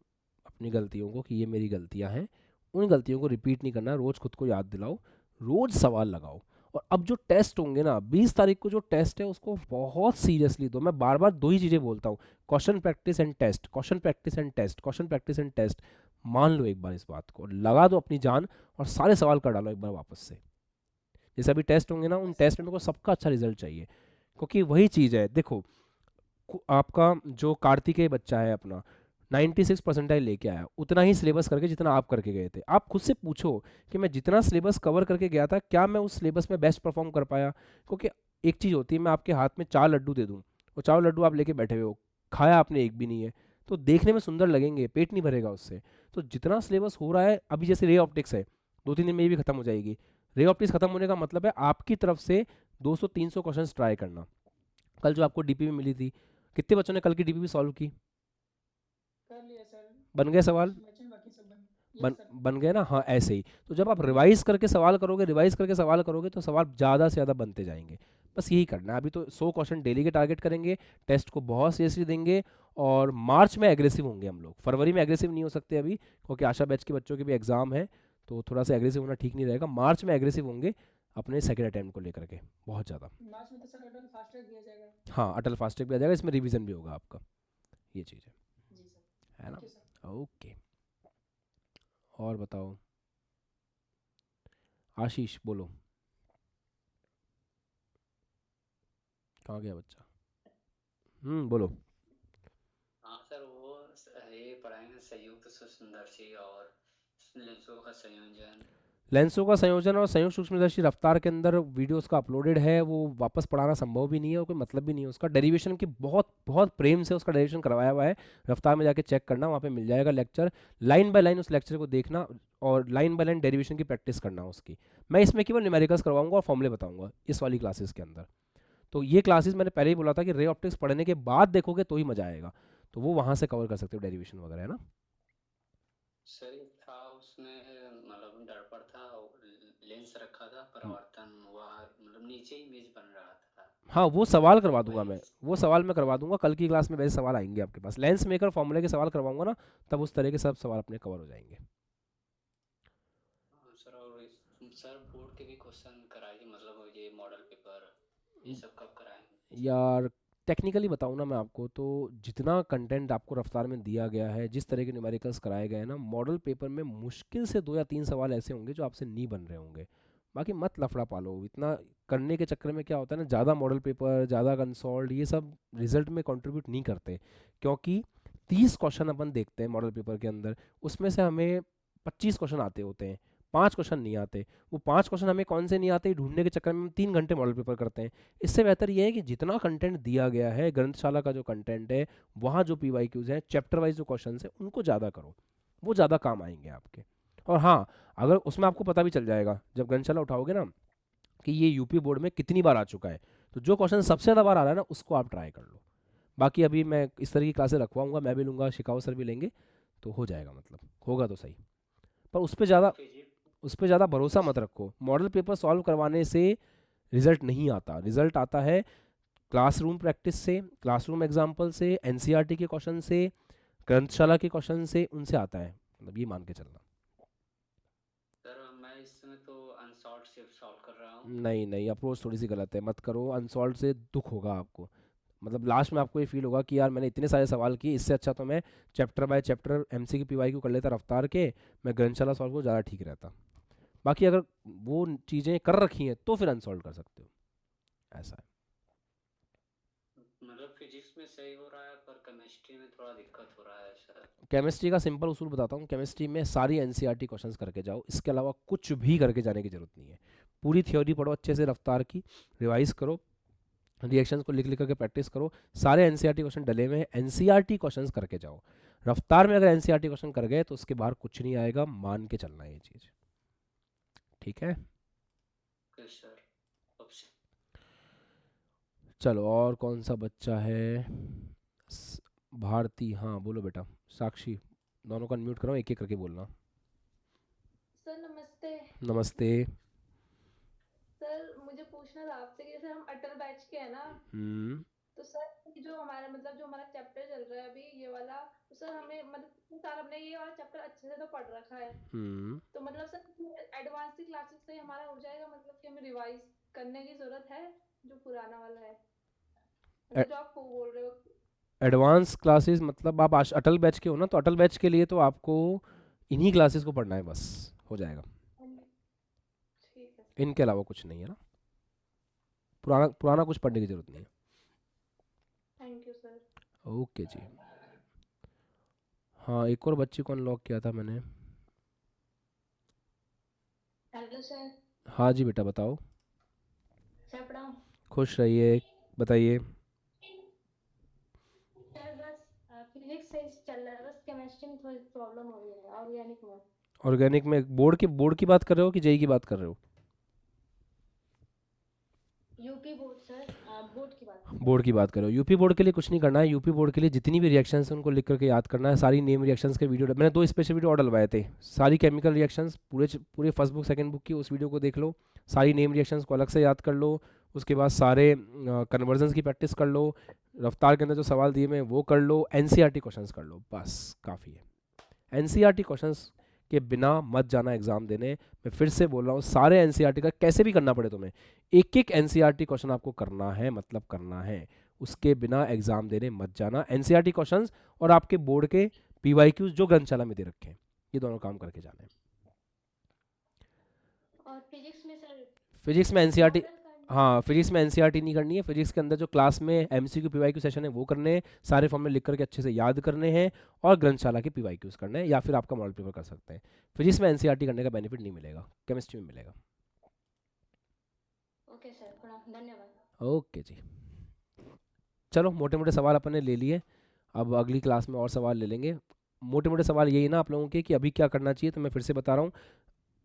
अपनी गलतियों को कि ये मेरी गलतियां हैं। उन गलतियों को रिपीट नहीं करना, रोज़ खुद को याद दिलाओ, रोज़ सवाल लगाओ। और अब जो टेस्ट होंगे ना 20 तारीख को, जो टेस्ट है उसको बहुत सीरियसली दो। मैं बार बार दो ही चीज़ें बोलता हूँ, question practice and test, question practice and test, question practice and test. मान लो एक बार इस बात को, लगा दो अपनी जान, और सारे सवाल कर डालो एक बार वापस से। जैसे अभी टेस्ट होंगे ना, उन टेस्ट में मेरे को सबका अच्छा रिजल्ट चाहिए, क्योंकि वही चीज़ है। देखो आपका जो कार्तिकेय बच्चा है अपना, 96 परसेंटाइल लेके आया, उतना ही सिलेबस करके जितना आप करके गए थे। आप खुद से पूछो कि मैं जितना सिलेबस कवर करके गया था, क्या मैं उस सिलेबस में बेस्ट परफॉर्म कर पाया? क्योंकि एक चीज़ होती है, मैं आपके हाथ में 4 लड्डू दे दूँ, वो 4 लड्डू आप लेके बैठे हुए हो, खाया आपने एक भी नहीं है, तो देखने में सुंदर लगेंगे, पेट नहीं भरेगा उससे। तो जितना सिलेबस हो रहा है अभी, जैसे रे ऑप्टिक्स है, 2 3 दिन में ये भी खत्म हो जाएगी। रे ऑप्टिक्स खत्म होने का मतलब है आपकी तरफ से 200 300 क्वेश्चन ट्राई करना। कल जो आपको डीपीपी मिली थी, कितने बच्चों ने कल की डीपीपी सॉल्व की? कर लिया सर। बन गए सवाल? बच्चे बाकी सब बन बन यस सर। बन गए ना? हाँ, ऐसे ही। तो जब आप रिवाइज करके सवाल करोगे, रिवाइज करके सवाल करोगे, तो सवाल ज़्यादा से ज़्यादा बनते जाएंगे। बस यही करना है। अभी तो 100 क्वेश्चन डेली के टारगेट करेंगे, टेस्ट को बहुत सीरियसली देंगे, और मार्च में एग्रेसिव होंगे हम लोग। फरवरी में एग्रेसिव नहीं हो सकते अभी, क्योंकि आशा बैच के बच्चों के भी एग्ज़ाम है, तो थोड़ा सा एग्रेसिव होना ठीक नहीं रहेगा। मार्च में एग्रेसिव होंगे अपने सेकेंड अटैम्प्ट को लेकर के, बहुत ज़्यादा। मार्च में तो सर अटल फास्ट ट्रैक दिया जाएगा। हाँ, अटल फास्ट ट्रैक भी आ जाएगा, इसमें रिवीजन भी होगा आपका, ये चीज़ जी सर। है ना? Thank you sir. ओके, और बताओ आशीष, बोलो। कहाँ गया बच्चा? बोलो। हाँ सर, वो ये पढ़ाएंगे संयुक्त सुंदरशी और लेंसों का संयोजन। लेंसों का संयोजन और संयुक्त सूक्ष्मदर्शी रफ्तार के अंदर वीडियोस का अपलोडेड है, वो वापस पढ़ाना संभव भी नहीं है और कोई मतलब भी नहीं है उसका। डेरिवेशन की बहुत बहुत प्रेम से उसका डेरिवेशन करवाया हुआ है, रफ्तार में जाके चेक करना, वहाँ पे मिल जाएगा लेक्चर। लाइन बाय लाइन उस लेक्चर को देखना, और लाइन बाय लाइन डेरिवेशन की प्रैक्टिस करना उसकी। मैं इसमें केवल न्यूमेरिकल्स करवाऊंगा और फॉर्मूले बताऊंगा इस वाली क्लासेस के अंदर। तो ये क्लासेस मैंने पहले ही बोला था कि रे ऑप्टिक्स पढ़ने के बाद देखोगे तो ही मजा आएगा, तो वो वहाँ से कवर कर सकते हो डेरिवेशन वगैरह, है ना? सर ये था उसमें, मतलब दर्पण था और लेंस रखा था, परावर्तन हुआ, मतलब नीचे इमेज बन रहा था। हाँ, वो सवाल करवा दूंगा वही मैं, वो सवाल मैं करवा दूंगा कल की क्लास में। वैसे सवाल आएंगे आपके पास, लेंस मेकर फॉर्मूले के सवाल करवाऊंगा ना, तब उस तरह के सब सवाल अपने कवर हो जाएंगे। सर, और सर बोर्ड के भी क्वेश्चन कराइए, मतलब ये मॉडल पेपर ये सब कब कराएंगे? यार टेक्निकली बताऊँ ना मैं आपको, तो जितना कंटेंट आपको रफ्तार में दिया गया है, जिस तरह के न्यूमेरिकल्स कराए गए हैं ना, मॉडल पेपर में मुश्किल से 2 या 3 सवाल ऐसे होंगे जो आपसे नहीं बन रहे होंगे। बाकी मत लफड़ा पालो इतना, करने के चक्कर में क्या होता है ना, ज़्यादा मॉडल पेपर, ज़्यादा कंसोल्ड, ये सब रिजल्ट में कंट्रीब्यूट नहीं करते। क्योंकि 30 क्वेश्चन अपन देखते हैं मॉडल पेपर के अंदर, उसमें से हमें 25 क्वेश्चन आते होते हैं, 5 क्वेश्चन नहीं आते। वो 5 क्वेश्चन हमें कौन से नहीं आते, ढूंढने के चक्कर में हम 3 घंटे मॉडल पेपर करते हैं। इससे बेहतर ये है कि जितना कंटेंट दिया गया है, ग्रंथशाला का जो कंटेंट है, वहाँ जो PYQs हैं, चैप्टर वाइज जो क्वेश्चन है, उनको ज़्यादा करो, वो ज़्यादा काम आएंगे आपके। और हाँ, अगर उसमें आपको पता भी चल जाएगा जब ग्रंथशाला उठाओगे ना, कि ये यूपी बोर्ड में कितनी बार आ चुका है, तो जो क्वेश्चन सबसे ज़्यादा बार आ रहा है ना, उसको आप ट्राई कर लो। बाकी अभी मैं इस तरह की क्लासेस रखवाऊंगा, मैं भी लूँगा, शिकाऊ सर भी लेंगे, तो हो जाएगा, मतलब होगा तो सही। पर उस पर ज़्यादा भरोसा मत रखो। मॉडल पेपर सॉल्व करवाने से रिजल्ट नहीं आता, रिजल्ट आता है क्लासरूम प्रैक्टिस से, क्लासरूम एग्जाम्पल से, एनसीईआरटी के क्वेश्चन से, ग्रंथशाला के क्वेश्चन से, उनसे आता है, मतलब ये मान के चलना। सर मैं इस समय तो अनसॉल्व से सॉल्व कर रहा हूँ। नहीं नहीं, अप्रोच थोड़ी सी गलत है, मत करो। अनसॉल्व से दुख होगा आपको, मतलब लास्ट में आपको ये फील होगा कि यार मैंने इतने सारे सवाल किए, इससे अच्छा तो मैं chapter by chapter MCQ PYQ कर लेता रफ्तार के, मैं ग्रंथशाला सॉल्व को ज़्यादा ठीक रहता। बाकी अगर वो चीज़ें कर रखी हैं तो फिर अनसॉल्व कर सकते हो, ऐसा है। मतलब फिजिक्स में सही हो रहा है, पर केमिस्ट्री में थोड़ा दिक्कत हो रहा है सर। केमिस्ट्री का सिंपल उसूल बताता हूँ, केमिस्ट्री में सारी NCERT क्वेश्चंस करके जाओ, इसके अलावा कुछ भी करके जाने की जरूरत नहीं है। पूरी थ्योरी पढ़ो अच्छे से, रफ्तार की रिवाइज करो, रिएक्शंस को लिख लिख करके प्रैक्टिस करो। सारे NCERT क्वेश्चन डले हुए हैं, NCERT क्वेश्चंस करके जाओ। रफ्तार में अगर NCERT क्वेश्चन कर गए तो उसके बाहर कुछ नहीं आएगा, मान के चलना है ये चीज़, ठीक है? Okay sir. ऑप्शन चलो, और कौन सा बच्चा है? भारती, हाँ बोलो बेटा। साक्षी, दोनों को अनम्यूट करो, एक एक करके बोलना। सर नमस्ते। नमस्ते। सर मुझे पूछना था आपसे कि जैसे हम अटल बैच के हैं ना, हम्म तो सर ये जो हमारा मतलब जो हमारा चैप्टर चल रहा है अभी ये वाला, तो सर हमें मतलब सर हमने ये वाला चैप्टर अच्छे से तो पढ़ रखा है, हम्म तो मतलब सर एडवांस की क्लासेस से हमारा हो जाएगा, मतलब कि हमें रिवाइज करने की जरूरत है जो पुराना वाला है, मतलब जो आप बोल रहे हो। एडवांस क्लासेस मतलब आप अटल बैच के हो ना, तो अटल बैच के लिए तो आपको इन्हीं क्लासेस को पढ़ना है, बस हो जाएगा। ठीक है। इनके अलावा कुछ नहीं है ना, पुराना पुराना कुछ पढ़ने की जरूरत नहीं है। Thank you sir. ओके जी। हाँ, एक और बच्ची को अनलॉक किया था मैंने। Hello sir. हाँ जी बेटा, बताओ। सर प्रणाम। खुश रहिए, बताइए। सर बस फिजिक्स से चल रहा है, बस केमिस्ट्री में थोड़ी प्रॉब्लम हो रही है, ऑर्गेनिक में। ऑर्गेनिक में बोर्ड की बात कर रहे हो कि जेई की बात कर रहे हो? यूपी बोर्ड सर, बोर्ड की बात कर बोर्ड की बात करो, यूपी बोर्ड के लिए कुछ नहीं करना है। यूपी बोर्ड के लिए जितनी भी रिएक्शंस हैं उनको लिख करके याद करना है। सारी नेम रिएक्शंस के वीडियो मैंने 2 स्पेशल वीडियो और डलवाए थे, सारी केमिकल रिएक्शंस पूरे फर्स्ट बुक सेकंड बुक की उस वीडियो को देख लो, सारी नेम रिएक्शंस को अलग से याद कर लो। उसके बाद सारे कन्वर्जन्स की प्रैक्टिस कर लो, रफ्तार के अंदर जो सवाल दिए मैं वो कर लो, एनसीईआरटी क्वेश्चंस कर लो, बस काफ़ी है। एनसीईआरटी क्वेश्चंस के बिना मत जाना एग्जाम देने। मैं फिर से बोल रहा हूँ, सारे एनसीईआरटी का कैसे भी करना पड़े तुम्हें, एक एक एनसीईआरटी क्वेश्चन आपको करना है, मतलब करना है, उसके बिना एग्जाम देने मत जाना। एनसीईआरटी क्वेश्चंस और आपके बोर्ड के पीवाईक्यूज जो ग्रंथशाला में दे रखे हैं, ये दोनों काम करके जाना है। और फिजिक्स में सर फिजिक्स में एनसीईआरटी, मॉडल करना हाँ फिजिक्स में एनसीईआरटी नहीं करनी है। फिजिक्स के अंदर जो क्लास में एमसीक्यू पीवाईक्यू सेशन है वो करने हैं, सारे फॉर्मूले लिख करके अच्छे से याद करने हैं, और ग्रंथशाला के पीवाईक्यूज करने हैं, या फिर आपका मॉडल पेपर कर सकते हैं। फिजिक्स में एनसीईआरटी करने का बेनिफिट नहीं मिलेगा, केमिस्ट्री में मिलेगा। ओके सर, थोड़ा धन्यवाद। ओके जी, चलो मोटे मोटे सवाल अपन ने ले लिए, अब अगली क्लास में और सवाल ले लेंगे। मोटे मोटे सवाल यही ना आप लोगों के कि अभी क्या करना चाहिए, तो मैं फिर से बता रहा हूँ,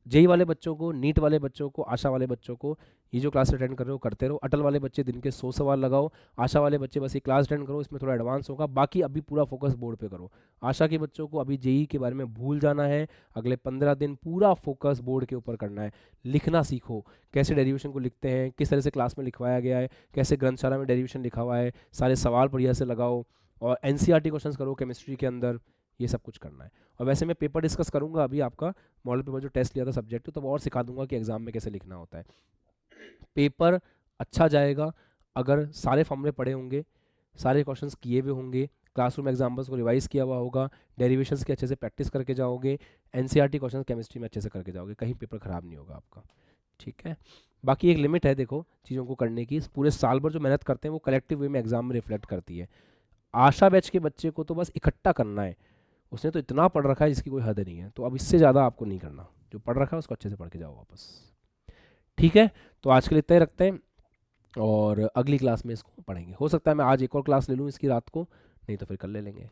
जेई वाले बच्चों को, नीट वाले बच्चों को, आशा वाले बच्चों को, ये जो क्लास अटेंड कर रहे हो करते रहो। अटल वाले बच्चे दिन के 100 सवाल लगाओ, आशा वाले बच्चे बस ये क्लास अटेंड करो, इसमें थोड़ा एडवांस होगा, बाकी अभी पूरा फोकस बोर्ड पे करो। आशा के बच्चों को अभी जेई के बारे में भूल जाना है, अगले 15 दिन पूरा फोकस बोर्ड के ऊपर करना है। लिखना सीखो, कैसे डेरिवेशन को लिखते हैं, किस तरह से क्लास में लिखवाया गया है, कैसे ग्रंथशाला में डेरिवेशन लिखा हुआ है, सारे सवाल बढ़िया से लगाओ, और एनसीईआरटी क्वेश्चंस करो केमिस्ट्री के अंदर, ये सब कुछ करना है। और वैसे मैं पेपर डिस्कस करूंगा अभी आपका मॉडल पेपर जो टेस्ट लिया था सब्जेक्ट, तो और सिखा दूंगा कि एग्जाम में कैसे लिखना होता है। पेपर अच्छा जाएगा अगर सारे फॉर्मूले पढ़े होंगे, सारे क्वेश्चंस किए हुए होंगे, क्लासरूम एग्जाम्पल्स को रिवाइज किया हुआ होगा, डेरिवेशंस की अच्छे से प्रैक्टिस करके जाओगे, एनसीईआरटी क्वेश्चंस केमिस्ट्री में अच्छे से करके जाओगे, कहीं पेपर खराब नहीं होगा आपका। ठीक है, बाकी एक लिमिट है देखो चीज़ों को करने की, पूरे साल भर जो मेहनत करते हैं वो कलेक्टिव वे में एग्जाम में रिफ्लेक्ट करती है। आशा बैच के बच्चे को तो बस इकट्ठा करना है, उसने तो इतना पढ़ रखा है जिसकी कोई हद नहीं है, तो अब इससे ज़्यादा आपको नहीं करना, जो पढ़ रखा है उसको अच्छे से पढ़ के जाओ वापस। ठीक है, तो आज के लिए इतना ही रखते हैं, और अगली क्लास में इसको पढ़ेंगे। हो सकता है मैं आज एक और क्लास ले लूँ इसकी रात को, नहीं तो फिर कल ले लेंगे।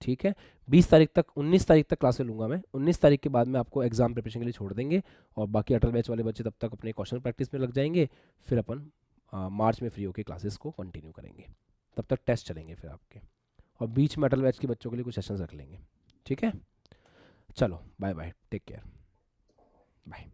ठीक है, 20 तारीख तक, 19 तारीख तक क्लासें लूँगा मैं, 19 तारीख के बाद में आपको एग्जाम प्रिपरेशन के लिए छोड़ देंगे, और बाकी अटल बैच वाले बच्चे तब तक अपने क्वेश्चन प्रैक्टिस में लग जाएंगे, फिर अपन मार्च में फ्री होकर क्लासेस को कंटिन्यू करेंगे, तब तक टेस्ट चलेंगे फिर आपके, और बीच में अटल बैच के बच्चों के लिए कुछ सेशंस रख लेंगे। ठीक है, चलो bye bye, take care, bye.